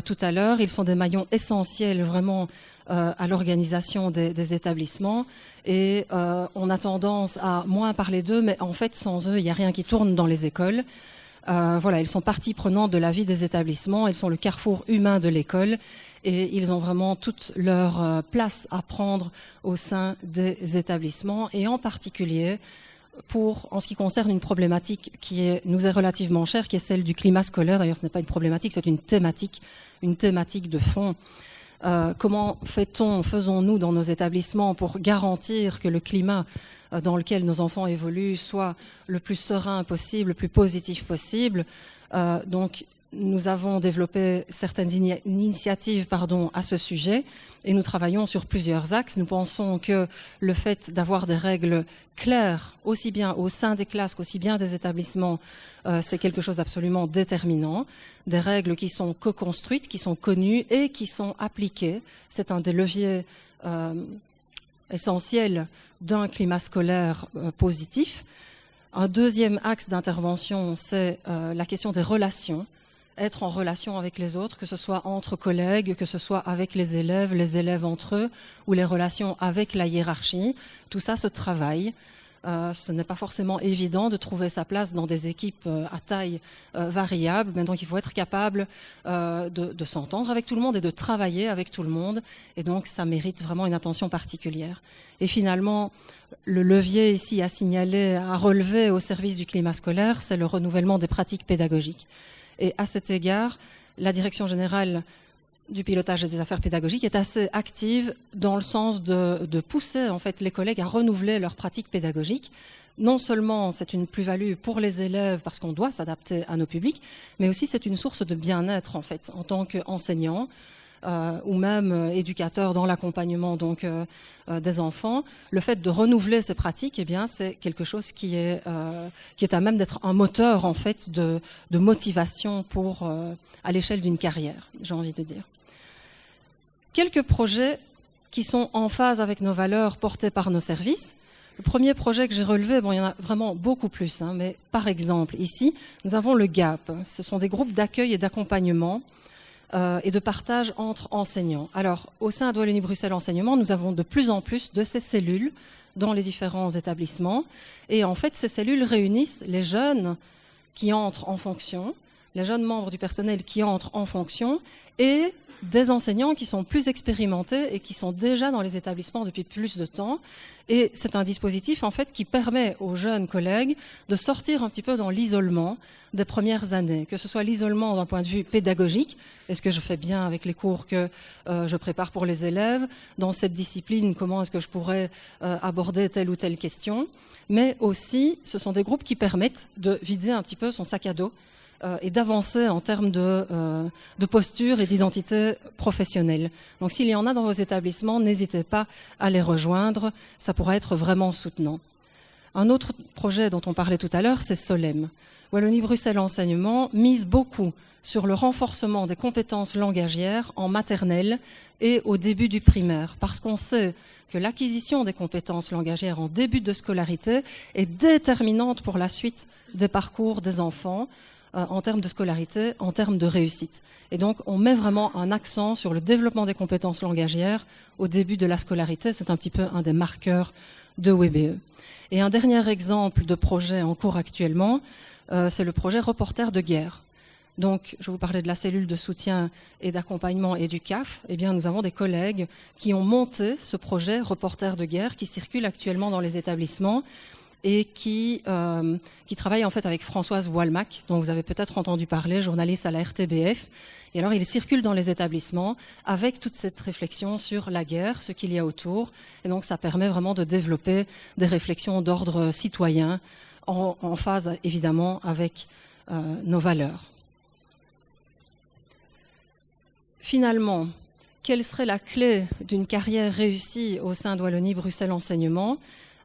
Speaker 5: tout à l'heure. Ils sont des maillons essentiels vraiment à l'organisation des établissements. Et on a tendance à moins parler d'eux, mais en fait, sans eux, il n'y a rien qui tourne dans les écoles. Ils sont partie prenante de la vie des établissements. Ils sont le carrefour humain de l'école. Et ils ont vraiment toute leur place à prendre au sein des établissements. Et en particulier, en ce qui concerne une problématique qui nous est relativement chère, qui est celle du climat scolaire. D'ailleurs, ce n'est pas une problématique, c'est une thématique de fond. Comment faisons-nous dans nos établissements pour garantir que le climat dans lequel nos enfants évoluent soit le plus serein possible, le plus positif possible. Donc, nous avons développé certaines initiatives à ce sujet et nous travaillons sur plusieurs axes. Nous pensons que le fait d'avoir des règles claires, aussi bien au sein des classes qu'aussi bien des établissements, c'est quelque chose d'absolument déterminant. Des règles qui sont co-construites, qui sont connues et qui sont appliquées. C'est un des leviers essentiels d'un climat scolaire positif. Un deuxième axe d'intervention, c'est la question des relations. Être en relation avec les autres, que ce soit entre collègues, que ce soit avec les élèves entre eux, ou les relations avec la hiérarchie. Tout ça se travaille. Ce n'est pas forcément évident de trouver sa place dans des équipes à taille variable, mais donc il faut être capable de s'entendre avec tout le monde et de travailler avec tout le monde. Et donc ça mérite vraiment une attention particulière. Et finalement, le levier ici à signaler, à relever au service du climat scolaire, c'est le renouvellement des pratiques pédagogiques. Et à cet égard, la Direction générale du pilotage et des affaires pédagogiques est assez active dans le sens de pousser en fait les collègues à renouveler leurs pratiques pédagogiques. Non seulement c'est une plus-value pour les élèves parce qu'on doit s'adapter à nos publics, mais aussi c'est une source de bien-être en fait en tant qu'enseignant ou même éducateur dans l'accompagnement des enfants. Le fait de renouveler ces pratiques, c'est quelque chose qui est à même d'être un moteur en fait de motivation à l'échelle d'une carrière, j'ai envie de dire. Quelques projets qui sont en phase avec nos valeurs portées par nos services. Le premier projet que j'ai relevé, il y en a vraiment beaucoup plus, mais par exemple, ici, nous avons le GAP. Ce sont des groupes d'accueil et d'accompagnement et de partage entre enseignants. Alors, au sein de Wallonie-Bruxelles Enseignement, nous avons de plus en plus de ces cellules dans les différents établissements. Et en fait, ces cellules réunissent les jeunes qui entrent en fonction, les jeunes membres du personnel qui entrent en fonction et des enseignants qui sont plus expérimentés et qui sont déjà dans les établissements depuis plus de temps. Et c'est un dispositif en fait qui permet aux jeunes collègues de sortir un petit peu dans l'isolement des premières années, que ce soit l'isolement d'un point de vue pédagogique, est-ce que je fais bien avec les cours que je prépare pour les élèves, dans cette discipline, comment est-ce que je pourrais aborder telle ou telle question, mais aussi ce sont des groupes qui permettent de vider un petit peu son sac à dos et d'avancer en termes de posture et d'identité professionnelle. Donc s'il y en a dans vos établissements, n'hésitez pas à les rejoindre, ça pourrait être vraiment soutenant. Un autre projet dont on parlait tout à l'heure, c'est Solem. Wallonie-Bruxelles Enseignement mise beaucoup sur le renforcement des compétences langagières en maternelle et au début du primaire, parce qu'on sait que l'acquisition des compétences langagières en début de scolarité est déterminante pour la suite des parcours des enfants, en termes de scolarité, en termes de réussite. Et donc, on met vraiment un accent sur le développement des compétences langagières au début de la scolarité. C'est un petit peu un des marqueurs de WBE. Et un dernier exemple de projet en cours actuellement, c'est le projet Reporter de guerre. Donc, je vous parlais de la cellule de soutien et d'accompagnement et du CAF. Eh bien, nous avons des collègues qui ont monté ce projet Reporters de guerre qui circule actuellement dans les établissements et qui travaille en fait avec Françoise Walmack, dont vous avez peut-être entendu parler, journaliste à la RTBF. Et alors, il circule dans les établissements avec toute cette réflexion sur la guerre, ce qu'il y a autour. Et donc, ça permet vraiment de développer des réflexions d'ordre citoyen en phase, évidemment, avec nos valeurs. Finalement, quelle serait la clé d'une carrière réussie au sein de Wallonie-Bruxelles Enseignement ?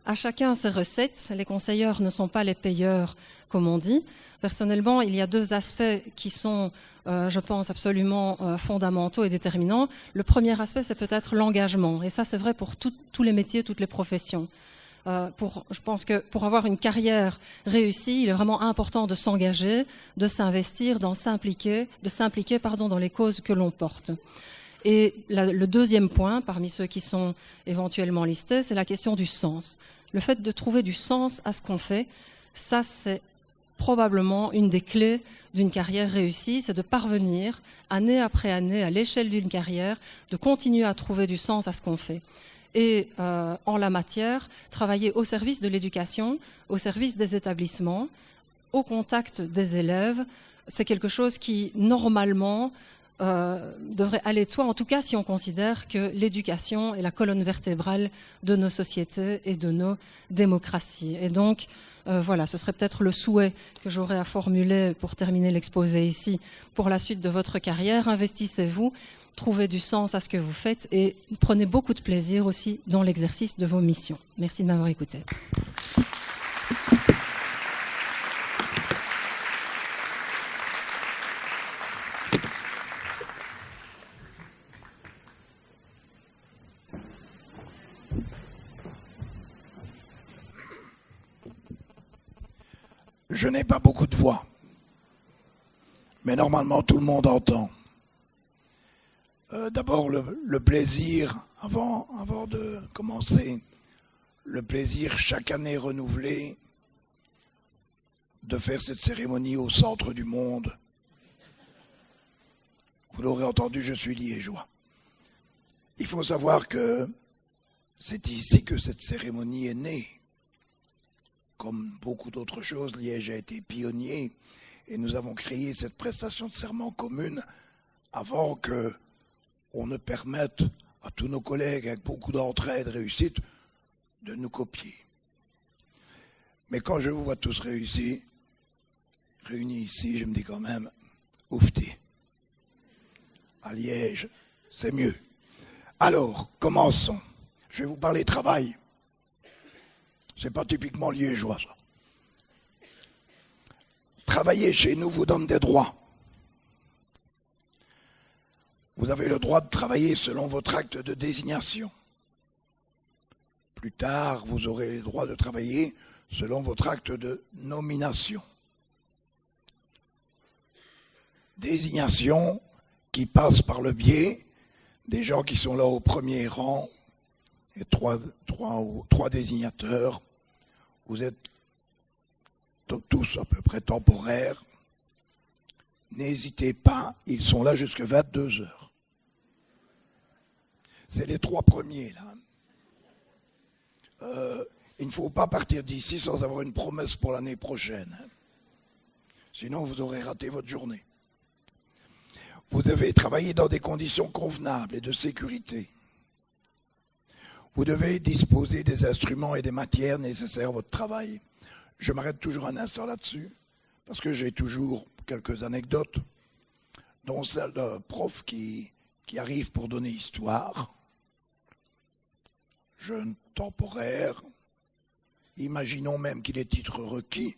Speaker 5: À chacun ses recettes. Les conseilleurs ne sont pas les payeurs, comme on dit. Personnellement, il y a 2 aspects qui sont, je pense, absolument fondamentaux et déterminants. Le premier aspect, c'est peut-être l'engagement. Et ça, c'est vrai pour tous les métiers, toutes les professions. Je pense que pour avoir une carrière réussie, il est vraiment important de s'engager, de s'investir, de s'impliquer dans les causes que l'on porte. Et le deuxième point, parmi ceux qui sont éventuellement listés, c'est la question du sens. Le fait de trouver du sens à ce qu'on fait, ça c'est probablement une des clés d'une carrière réussie, c'est de parvenir, année après année, à l'échelle d'une carrière, de continuer à trouver du sens à ce qu'on fait. Et en la matière, travailler au service de l'éducation, au service des établissements, au contact des élèves, c'est quelque chose qui, normalement, devrait aller de soi, en tout cas si on considère que l'éducation est la colonne vertébrale de nos sociétés et de nos démocraties. Et donc, voilà, ce serait peut-être le souhait que j'aurais à formuler pour terminer l'exposé ici. Pour la suite de votre carrière, investissez-vous, trouvez du sens à ce que vous faites et prenez beaucoup de plaisir aussi dans l'exercice de vos missions. Merci de m'avoir écouté.
Speaker 6: Je n'ai pas beaucoup de voix, mais normalement tout le monde entend. D'abord le plaisir, avant de commencer, le plaisir chaque année renouvelé de faire cette cérémonie au centre du monde. Vous l'aurez entendu, je suis liégeois. Il faut savoir que c'est ici que cette cérémonie est née. Comme beaucoup d'autres choses, Liège a été pionnier et nous avons créé cette prestation de serment commune avant qu'on ne permette à tous nos collègues avec beaucoup d'entraide, réussite, de nous copier. Mais quand je vous vois tous réunis ici, je me dis quand même, oufté. À Liège, c'est mieux. Alors, commençons. Je vais vous parler travail. C'est pas typiquement liégeois, ça. Travailler chez nous vous donne des droits. Vous avez le droit de travailler selon votre acte de désignation. Plus tard, vous aurez le droit de travailler selon votre acte de nomination. Désignation qui passe par le biais des gens qui sont là au premier rang et trois désignateurs. Vous êtes tous à peu près temporaires. N'hésitez pas, ils sont là jusqu'à 22 heures. C'est les 3 premiers, là. Il ne faut pas partir d'ici sans avoir une promesse pour l'année prochaine. Sinon, vous aurez raté votre journée. Vous devez travailler dans des conditions convenables et de sécurité. Vous devez disposer des instruments et des matières nécessaires à votre travail. Je m'arrête toujours un instant là-dessus, parce que j'ai toujours quelques anecdotes, dont celle d'un prof qui arrive pour donner histoire. Jeune temporaire, imaginons même qu'il est titre requis,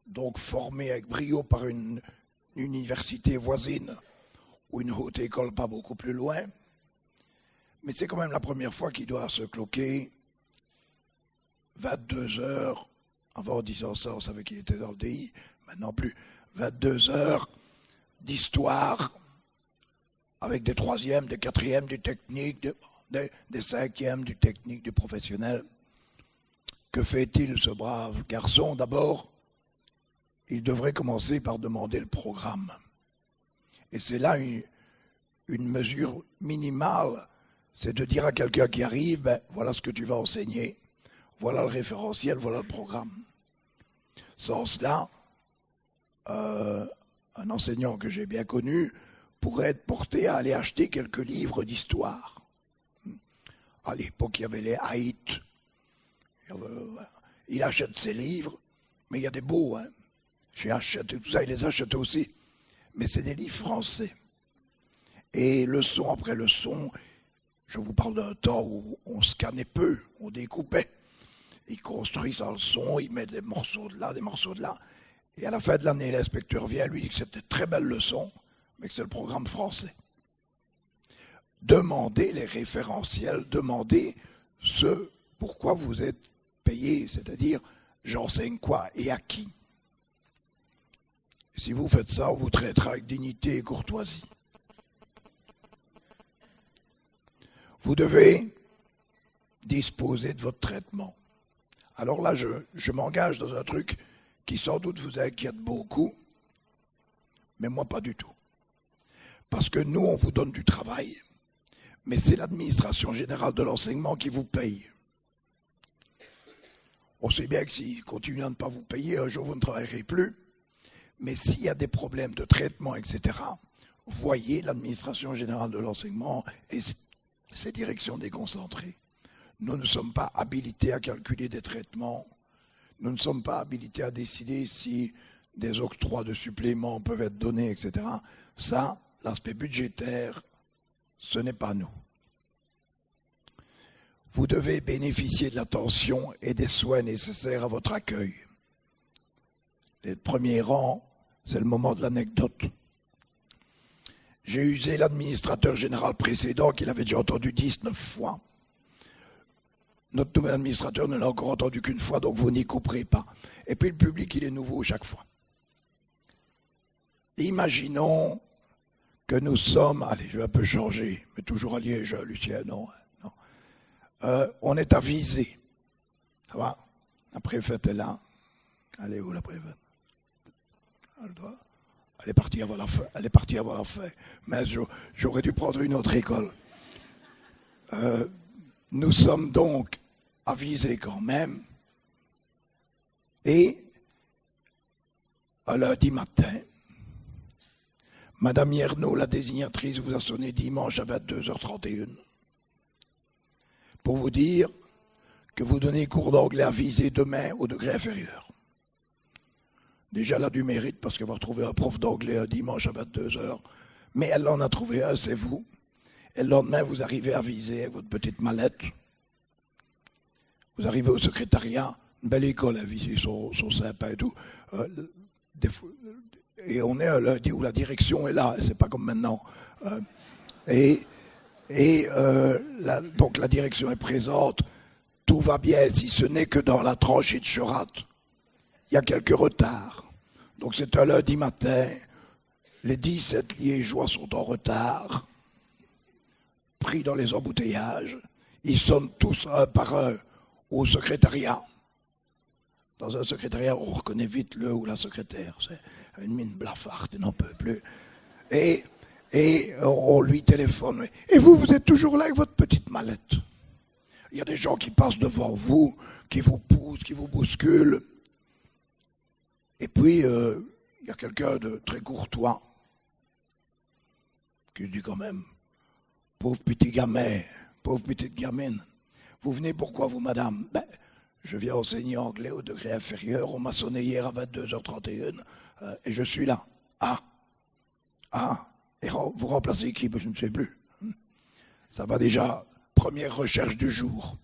Speaker 6: donc formé avec brio par une université voisine ou une haute école pas beaucoup plus loin. Mais c'est quand même la première fois qu'il doit se cloquer 22 heures. Avant, en disant ça, on savait qu'il était dans le DI. Maintenant plus. 22 heures d'histoire avec des 3e, des 4e, du technique, des 5e, du technique, du professionnel. Que fait-il, ce brave garçon? D'abord, il devrait commencer par demander le programme. Et c'est là une mesure minimale, c'est de dire à quelqu'un qui arrive, ben, voilà ce que tu vas enseigner, voilà le référentiel, voilà le programme. Sans cela, un enseignant que j'ai bien connu pourrait être porté à aller acheter quelques livres d'histoire. À l'époque, il y avait les haïts. Il achète ses livres, mais il y a des beaux. Hein. J'ai acheté tout ça, il les achète aussi. Mais c'est des livres français. Et leçon après leçon, je vous parle d'un temps où on scannait peu, on découpait. Il construit sa leçon, il met des morceaux de là, des morceaux de là. Et à la fin de l'année, l'inspecteur vient, lui dit que c'était très belle leçon, mais que c'est le programme français. Demandez les référentiels, demandez ce pourquoi vous êtes payé, c'est-à-dire j'enseigne quoi et à qui. Si vous faites ça, on vous traitera avec dignité et courtoisie. Vous devez disposer de votre traitement. Alors là, je m'engage dans un truc qui sans doute vous inquiète beaucoup, mais moi pas du tout. Parce que nous, on vous donne du travail, mais c'est l'administration générale de l'enseignement qui vous paye. On sait bien que s'ils continuent à ne pas vous payer, un jour vous ne travaillerez plus. Mais s'il y a des problèmes de traitement, etc., voyez l'administration générale de l'enseignement et ses directions déconcentrées. Nous ne sommes pas habilités à calculer des traitements. Nous ne sommes pas habilités à décider si des octrois de suppléments peuvent être donnés, etc. Ça, l'aspect budgétaire, ce n'est pas nous. Vous devez bénéficier de l'attention et des soins nécessaires à votre accueil. Les premiers rangs, c'est le moment de l'anecdote. J'ai usé l'administrateur général précédent, qu'il avait déjà entendu 19 fois. Notre nouvel administrateur ne l'a encore entendu qu'une fois, donc vous n'y couperez pas. Et puis le public, il est nouveau chaque fois. Imaginons que nous sommes, allez, je vais un peu changer, mais toujours à Liège, Lucien, non. On est à Visé. Ça va? La préfète est là. Elle est où la préfète? Elle est partie avant la fin. Elle est partie avant la fin. Mais j'aurais dû prendre une autre école. Nous sommes donc avisés quand même. Et un lundi matin, Madame Yernaud, la désignatrice, vous a sonné dimanche à 22h31 pour vous dire que vous donnez cours d'anglais à Visé demain au degré inférieur. Déjà, elle a du mérite parce qu'elle va retrouver un prof d'anglais un dimanche à 22h. Mais elle en a trouvé un, c'est vous. Et le lendemain, vous arrivez à Visé avec votre petite mallette. Vous arrivez au secrétariat. Une belle école à Visé, sont sympas et tout. Et on est un lundi où la direction est là. C'est pas comme maintenant. Donc la direction est présente. Tout va bien, si ce n'est que dans la tranchée de Cherat, il y a quelques retards. Donc c'est un lundi matin, les 17 Liégeois sont en retard, pris dans les embouteillages. Ils sonnent tous un par un au secrétariat. Dans un secrétariat, on reconnaît vite le ou la secrétaire. C'est une mine blafarde, il n'en peut plus. Et on lui téléphone. Et vous êtes toujours là avec votre petite mallette. Il y a des gens qui passent devant vous, qui vous poussent, qui vous bousculent. Et puis, il y a quelqu'un de très courtois qui dit quand même, pauvre petit gamin, pauvre petite gamine, vous venez pourquoi vous, madame? Ben, je viens enseigner anglais au degré inférieur, on m'a sonné hier à 22h31 et je suis là. Et vous remplacez qui? Je ne sais plus. Ça va déjà, première recherche du jour.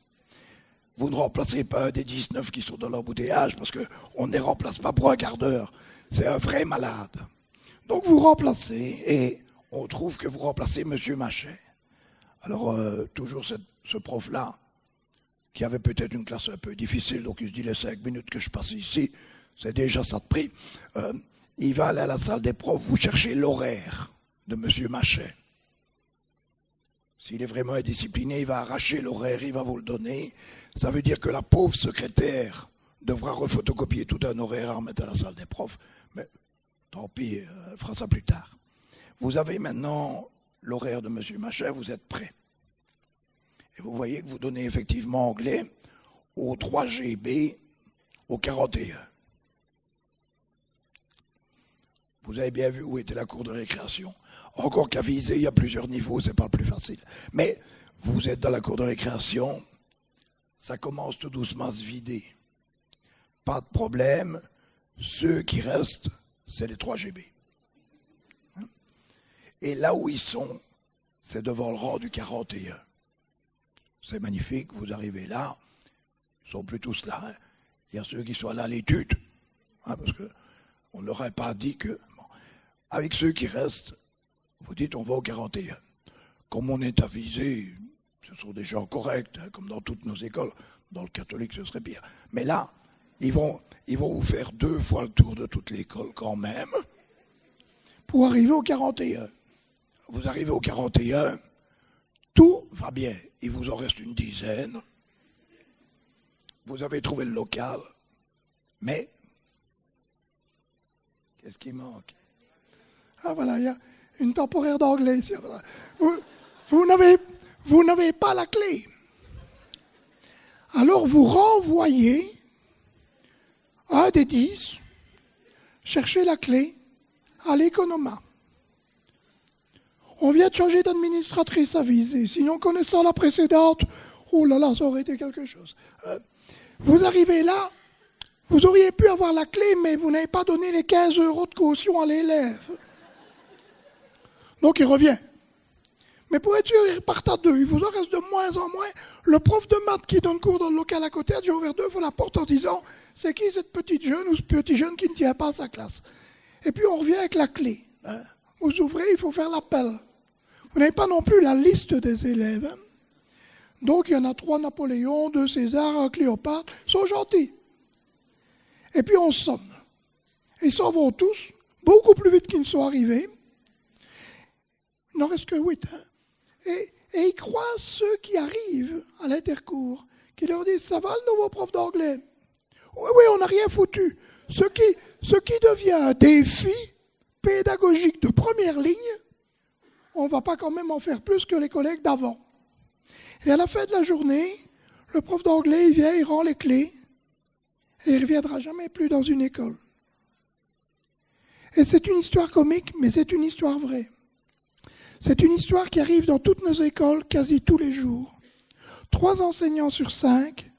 Speaker 6: Vous ne remplacerez pas un des 19 qui sont dans l'embouteillage parce qu'on ne les remplace pas pour un quart d'heure. C'est un vrai malade. Donc vous remplacez et on trouve que vous remplacez Monsieur Machet. Alors toujours ce prof-là qui avait peut-être une classe un peu difficile, donc il se dit les 5 minutes que je passe ici, c'est déjà ça de prix. Il va aller à la salle des profs, vous cherchez l'horaire de Monsieur Machet. S'il est vraiment indiscipliné, il va arracher l'horaire, il va vous le donner. Ça veut dire que la pauvre secrétaire devra refotocopier tout un horaire à remettre à la salle des profs. Mais tant pis, elle fera ça plus tard. Vous avez maintenant l'horaire de M. Machin, vous êtes prêts. Et vous voyez que vous donnez effectivement anglais au 3 GB au 41. Vous avez bien vu où était la cour de récréation. Encore qu'à viser, il y a plusieurs niveaux, c'est pas le plus facile. Mais vous êtes dans la cour de récréation, ça commence tout doucement à se vider. Pas de problème, ceux qui restent, c'est les 3 GB. Et là où ils sont, c'est devant le rang du 41. C'est magnifique, vous arrivez là, ils ne sont plus tous là. Hein. Il y a ceux qui sont là à l'étude, parce qu'on n'aurait pas dit que... Bon. Avec ceux qui restent, vous dites on va au 41. Comme on est avisé, ce sont des gens corrects, comme dans toutes nos écoles. Dans le catholique, ce serait pire. Mais là, ils vont vous faire 2 fois le tour de toute l'école quand même, pour arriver au 41. Vous arrivez au 41, tout va bien. Il vous en reste une dizaine. Vous avez trouvé le local. Mais, qu'est-ce qui manque? Ah voilà, il y a une temporaire d'anglais ici. Voilà. Vous n'avez pas la clé. Alors vous renvoyez un des 10, chercher la clé à l'économat. On vient de changer d'administratrice avisée. Sinon, connaissant la précédente, oh là là, ça aurait été quelque chose. Vous arrivez là, vous auriez pu avoir la clé, mais vous n'avez pas donné les 15 € de caution à l'élève. Donc il revient. Mais pour être sûr, il repart à 2. Il vous en reste de moins en moins. Le prof de maths qui donne cours dans le local à côté a déjà ouvert 2 fois la porte en disant « C'est qui cette petite jeune ou ce petit jeune qui ne tient pas à sa classe ?» Et puis on revient avec la clé. Vous ouvrez, il faut faire l'appel. Vous n'avez pas non plus la liste des élèves. Donc il y en a 3 Napoléon, 2 César, 1 Cléopâtre. Ils sont gentils. Et puis on sonne. Ils s'en vont tous, beaucoup plus vite qu'ils ne sont arrivés. Il n'en reste que 8. Et ils croisent ceux qui arrivent à l'intercours, qui leur disent « Ça va le nouveau prof d'anglais ?» Oui, on n'a rien foutu. Ce qui devient un défi pédagogique de première ligne, on ne va pas quand même en faire plus que les collègues d'avant. Et à la fin de la journée, le prof d'anglais, il vient, il rend les clés, et il ne reviendra jamais plus dans une école. Et c'est une histoire comique, mais c'est une histoire vraie. C'est une histoire qui arrive dans toutes nos écoles quasi tous les jours. 3 enseignants sur 5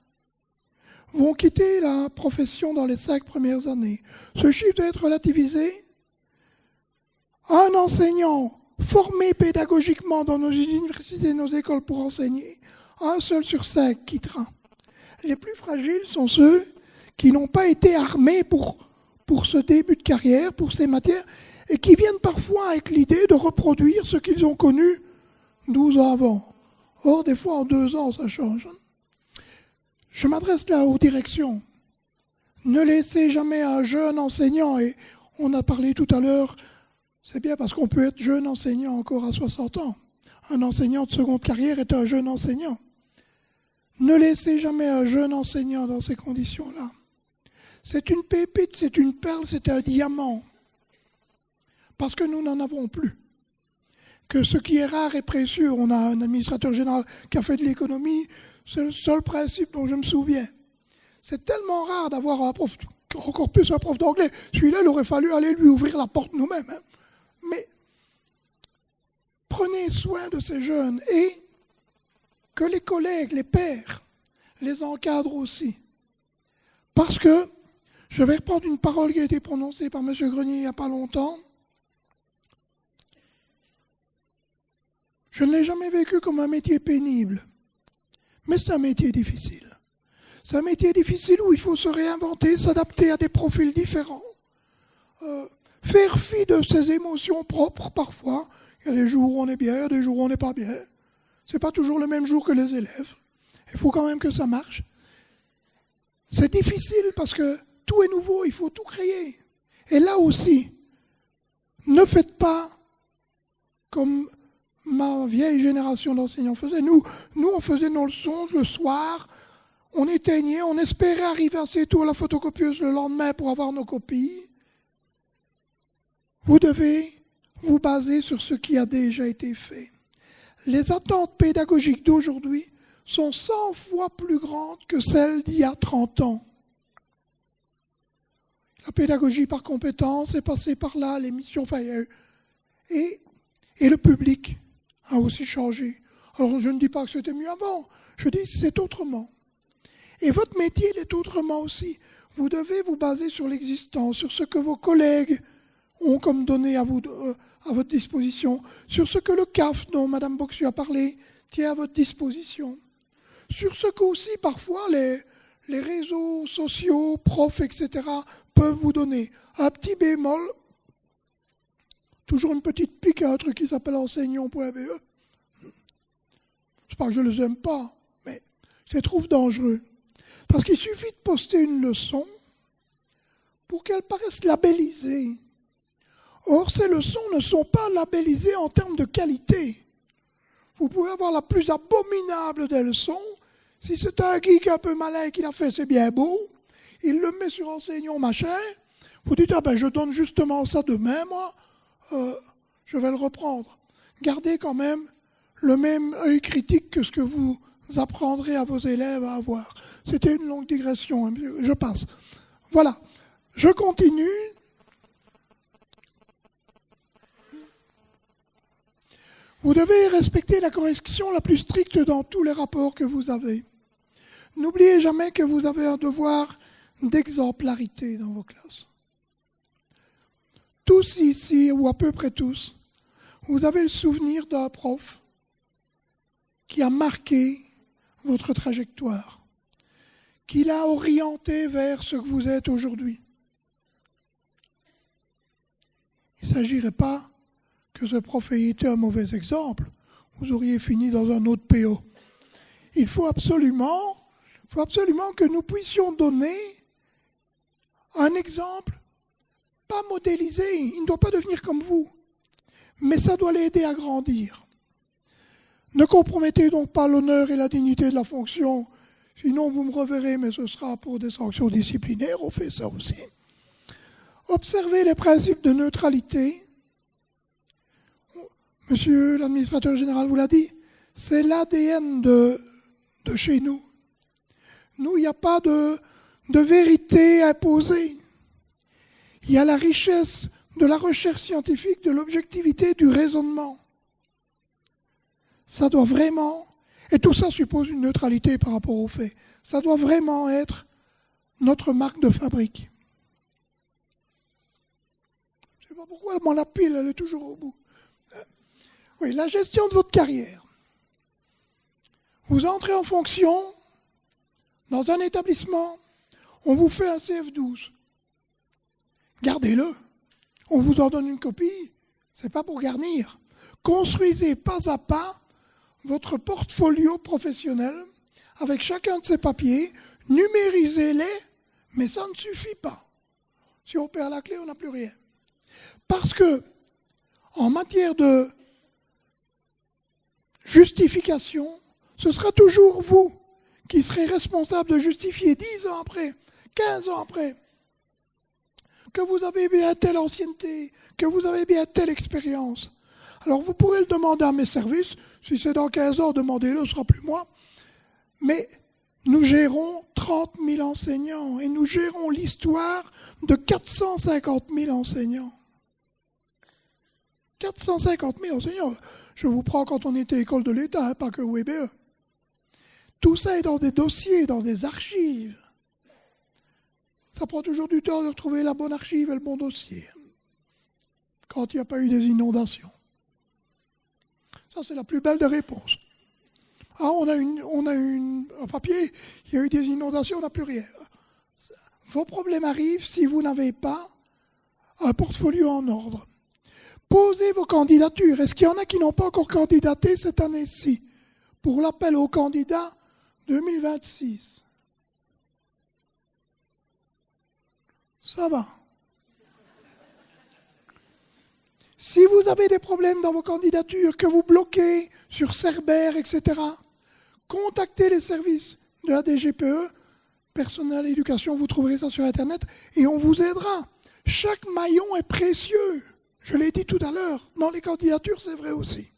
Speaker 6: vont quitter la profession dans les 5 premières années. Ce chiffre doit être relativisé. Un enseignant formé pédagogiquement dans nos universités et nos écoles pour enseigner, 1 seul sur 5 quittera. Les plus fragiles sont ceux qui n'ont pas été armés pour ce début de carrière, pour ces matières, et qui viennent parfois avec l'idée de reproduire ce qu'ils ont connu 12 ans avant. Or, des fois, en 2 ans, ça change. Je m'adresse là aux directions. Ne laissez jamais un jeune enseignant, et on a parlé tout à l'heure, c'est bien parce qu'on peut être jeune enseignant encore à 60 ans. Un enseignant de seconde carrière est un jeune enseignant. Ne laissez jamais un jeune enseignant dans ces conditions-là. C'est une pépite, c'est une perle, c'est un diamant. Parce que nous n'en avons plus. Que ce qui est rare et précieux, on a un administrateur général qui a fait de l'économie, c'est le seul principe dont je me souviens. C'est tellement rare d'avoir un prof, encore plus un prof d'anglais. Celui-là, il aurait fallu aller lui ouvrir la porte nous-mêmes. Mais prenez soin de ces jeunes et que les collègues, les pairs, les encadrent aussi. Parce que, je vais reprendre une parole qui a été prononcée par M. Grenier il n'y a pas longtemps. Je ne l'ai jamais vécu comme un métier pénible, mais c'est un métier difficile. C'est un métier difficile où il faut se réinventer, s'adapter à des profils différents, faire fi de ses émotions propres parfois. Il y a des jours où on est bien, il y a des jours où on n'est pas bien. C'est pas toujours le même jour que les élèves. Il faut quand même que ça marche. C'est difficile parce que tout est nouveau, il faut tout créer. Et là aussi, ne faites pas comme ma vieille génération d'enseignants faisait. Nous, on faisait nos leçons le soir, on éteignait, on espérait arriver assez tôt à la photocopieuse le lendemain pour avoir nos copies. Vous devez
Speaker 7: vous baser sur ce qui a déjà été fait. Les attentes pédagogiques d'aujourd'hui sont 100 fois plus grandes que celles d'il y a 30 ans. La pédagogie par compétence est passée par là, les missions, et le public a aussi changé. Alors je ne dis pas que c'était mieux avant, je dis que c'est autrement. Et votre métier l'est autrement aussi. Vous devez vous baser sur l'existant, sur ce que vos collègues ont comme données à votre disposition, sur ce que le CAF, dont Mme Boxieu a parlé, tient à votre disposition, sur ce que aussi parfois les réseaux sociaux, profs, etc. peuvent vous donner. Un petit bémol, toujours une petite pique à un truc qui s'appelle enseignant.be. C'est pas que je ne les aime pas, mais je les trouve dangereux. Parce qu'il suffit de poster une leçon pour qu'elle paraisse labellisée. Or, ces leçons ne sont pas labellisées en termes de qualité. Vous pouvez avoir la plus abominable des leçons. Si c'est un geek un peu malin qui l'a fait, c'est bien beau. Il le met sur enseignant machin. Vous dites, ah ben je donne justement ça demain, moi. Je vais le reprendre. Gardez quand même le même œil critique que ce que vous apprendrez à vos élèves à avoir. C'était une longue digression, hein, je passe. Voilà, je continue. Vous devez respecter la correction la plus stricte dans tous les rapports que vous avez. N'oubliez jamais que vous avez un devoir d'exemplarité dans vos classes. Tous ici, ou à peu près tous, vous avez le souvenir d'un prof qui a marqué votre trajectoire, qui l'a orienté vers ce que vous êtes aujourd'hui. Il ne s'agirait pas que ce prof ait été un mauvais exemple. Vous auriez fini dans un autre PO. Il faut absolument que nous puissions donner un exemple, pas modélisé. Il ne doit pas devenir comme vous, mais ça doit l'aider à grandir. Ne compromettez donc pas l'honneur et la dignité de la fonction, sinon vous me reverrez, mais ce sera pour des sanctions disciplinaires, on fait ça aussi. Observez les principes de neutralité. Monsieur l'administrateur général vous l'a dit, c'est l'ADN de chez nous. Nous, il n'y a pas de vérité imposée. Il y a la richesse de la recherche scientifique, de l'objectivité, du raisonnement. Ça doit vraiment, et tout ça suppose une neutralité par rapport aux faits, ça doit vraiment être notre marque de fabrique. Je ne sais pas pourquoi, moi, la pile, elle est toujours au bout. Oui, la gestion de votre carrière. Vous entrez en fonction dans un établissement, on vous fait un CF12. Gardez-le. On vous en donne une copie, c'est pas pour garnir. Construisez pas à pas votre portfolio professionnel avec chacun de ces papiers, numérisez-les, mais ça ne suffit pas. Si on perd la clé, on n'a plus rien. Parce que, en matière de justification, ce sera toujours vous qui serez responsable de justifier 10 ans après, 15 ans après, que vous avez bien telle ancienneté, que vous avez bien telle expérience. Alors vous pourrez le demander à mes services, si c'est dans 15 ans, demandez-le, ce ne sera plus moi. Mais nous gérons 30 000 enseignants et nous gérons l'histoire de 450 000 enseignants. 450 000 enseignants. Je vous prends quand on était école de l'État, hein, pas que WBE. Tout ça est dans des dossiers, dans des archives. Ça prend toujours du temps de retrouver la bonne archive et le bon dossier. Quand il n'y a pas eu des inondations. Ça, c'est la plus belle des réponses. Ah, on a un papier, il y a eu des inondations, on n'a plus rien. Vos problèmes arrivent si vous n'avez pas un portfolio en ordre. Posez vos candidatures. Est-ce qu'il y en a qui n'ont pas encore candidaté cette année-ci pour l'appel aux candidats 2026? Ça va. Si vous avez des problèmes dans vos candidatures, que vous bloquez sur Cerber, etc., contactez les services de la DGPE, personnel éducation, vous trouverez ça sur Internet, et on vous aidera. Chaque maillon est précieux. Je l'ai dit tout à l'heure, dans les candidatures, c'est vrai aussi.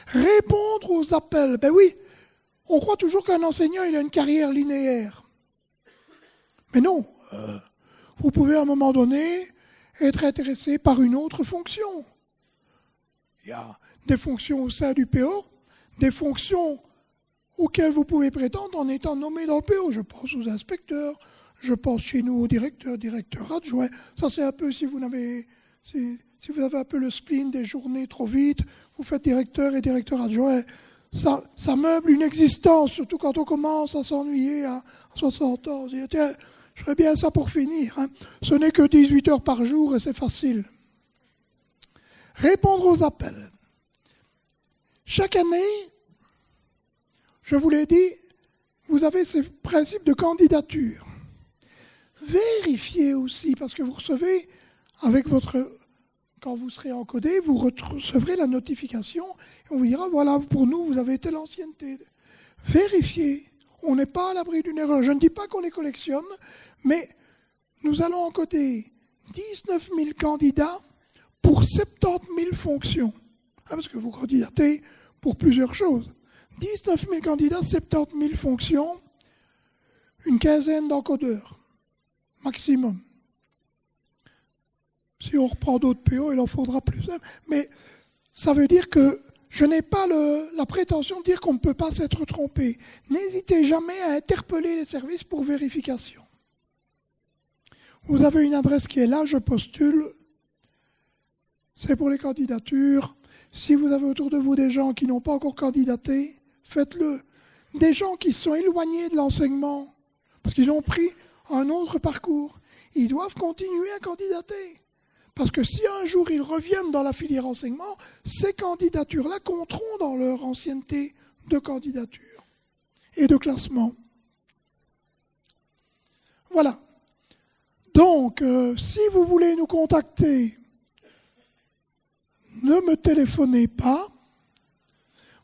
Speaker 7: Répondre aux appels. Ben oui, on croit toujours qu'un enseignant, il a une carrière linéaire. Mais non, vous pouvez à un moment donné être intéressé par une autre fonction. Il y a des fonctions au sein du PO, des fonctions auxquelles vous pouvez prétendre en étant nommé dans le PO. Je pense aux inspecteurs, je pense chez nous aux directeurs adjoints. Ça, c'est un peu si vous avez un peu le spleen des journées trop vite, vous faites directeur et directeur adjoint. Ça meuble une existence, surtout quand on commence à s'ennuyer à 60 ans. On dit, tiens, je ferais bien ça pour finir. Hein. Ce n'est que 18 heures par jour et c'est facile. Répondre aux appels. Chaque année, je vous l'ai dit, vous avez ces principes de candidature. Vérifiez aussi, parce que vous recevez, quand vous serez encodé, vous recevrez la notification et on vous dira, voilà, pour nous, vous avez telle ancienneté. Vérifiez. On n'est pas à l'abri d'une erreur. Je ne dis pas qu'on les collectionne, mais nous allons encoder 19 000 candidats pour 70 000 fonctions. Parce que vous candidatez pour plusieurs choses. 19 000 candidats, 70 000 fonctions, une quinzaine d'encodeurs, maximum. Si on reprend d'autres PO, il en faudra plus. Mais ça veut dire que je n'ai pas la prétention de dire qu'on ne peut pas s'être trompé. N'hésitez jamais à interpeller les services pour vérification. Vous avez une adresse qui est là, je postule. C'est pour les candidatures. Si vous avez autour de vous des gens qui n'ont pas encore candidaté, faites-le. Des gens qui sont éloignés de l'enseignement, parce qu'ils ont pris un autre parcours, ils doivent continuer à candidater. Parce que si un jour ils reviennent dans la filière enseignement, ces candidatures-là compteront dans leur ancienneté de candidature et de classement. Voilà. Donc, si vous voulez nous contacter, ne me téléphonez pas.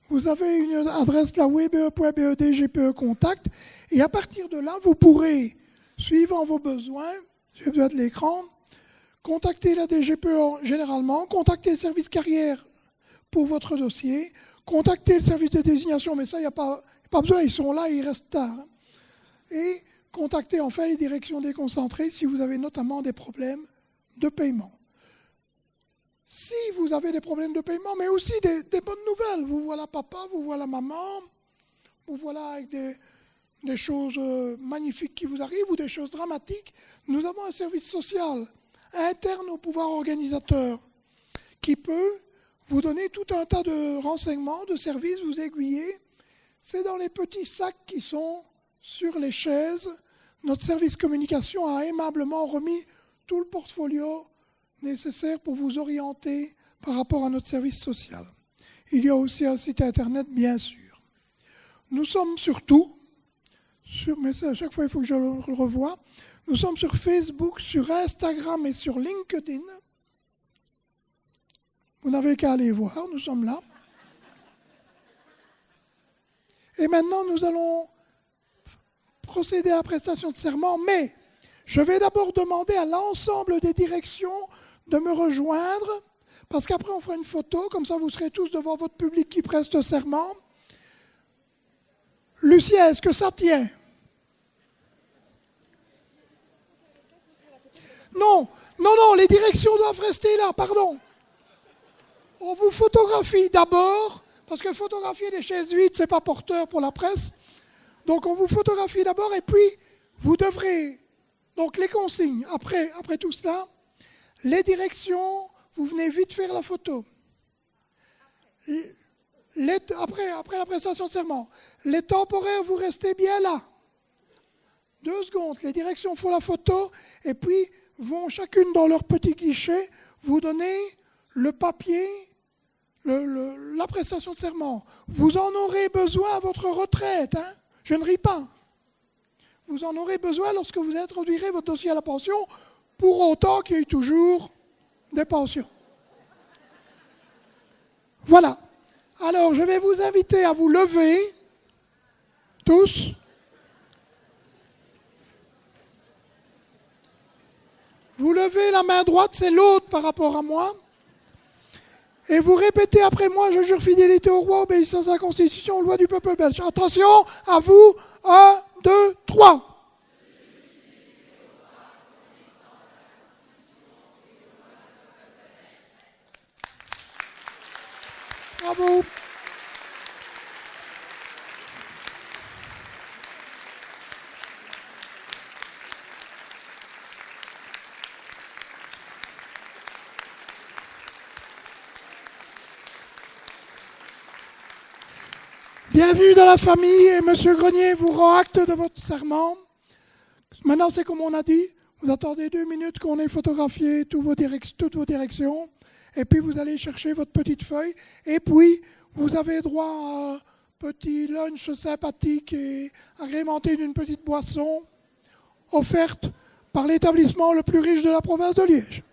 Speaker 7: Vous avez une adresse là, webe.be.dgpe contact, et à partir de là, vous pourrez, suivant vos besoins, j'ai besoin de l'écran, contactez la DGPE généralement, contactez le service carrière pour votre dossier, contactez le service de désignation, mais ça, il n'y a pas besoin, ils sont là, ils restent tard. Et contactez enfin les directions déconcentrées si vous avez notamment des problèmes de paiement. Si vous avez des problèmes de paiement, mais aussi des bonnes nouvelles, vous voilà papa, vous voilà maman, vous voilà avec des choses magnifiques qui vous arrivent ou des choses dramatiques, nous avons un service social interne au pouvoir organisateur qui peut vous donner tout un tas de renseignements, de services, vous aiguiller. C'est dans les petits sacs qui sont sur les chaises. Notre service communication a aimablement remis tout le portfolio nécessaire pour vous orienter par rapport à notre service social. Il y a aussi un site internet, bien sûr. Nous sommes surtout, mais ça, à chaque fois il faut que je le revoie, nous sommes sur Facebook, sur Instagram et sur LinkedIn. Vous n'avez qu'à aller voir, nous sommes là. Et maintenant, nous allons procéder à la prestation de serment, mais je vais d'abord demander à l'ensemble des directions de me rejoindre, parce qu'après on fera une photo, comme ça vous serez tous devant votre public qui preste serment. Lucien, est-ce que ça tient ? Non, les directions doivent rester là, pardon. On vous photographie d'abord, parce que photographier les chaises vides, c'est pas porteur pour la presse. Donc on vous photographie d'abord et puis vous devrez, donc les consignes, après tout cela, les directions, vous venez vite faire la photo. Après la prestation de serment, les temporaires, vous restez bien là. 2 secondes, les directions font la photo et puis vont chacune dans leur petit guichet vous donner le papier, la prestation de serment. Vous en aurez besoin à votre retraite, hein. Je ne ris pas. Vous en aurez besoin lorsque vous introduirez votre dossier à la pension, pour autant qu'il y ait toujours des pensions. Voilà. Alors, je vais vous inviter à vous lever, tous. Vous levez la main droite, c'est l'autre par rapport à moi. Et vous répétez après moi, je jure fidélité au roi, obéissance à la Constitution, aux lois du peuple belge. Attention, à vous, 1, 2, 3. Bravo. Bienvenue dans la famille et Monsieur Grenier vous rend acte de votre serment. Maintenant, c'est comme on a dit, vous attendez 2 minutes qu'on ait photographié toutes vos directions et puis vous allez chercher votre petite feuille et puis vous avez droit à un petit lunch sympathique et agrémenté d'une petite boisson offerte par l'établissement le plus riche de la province de Liège.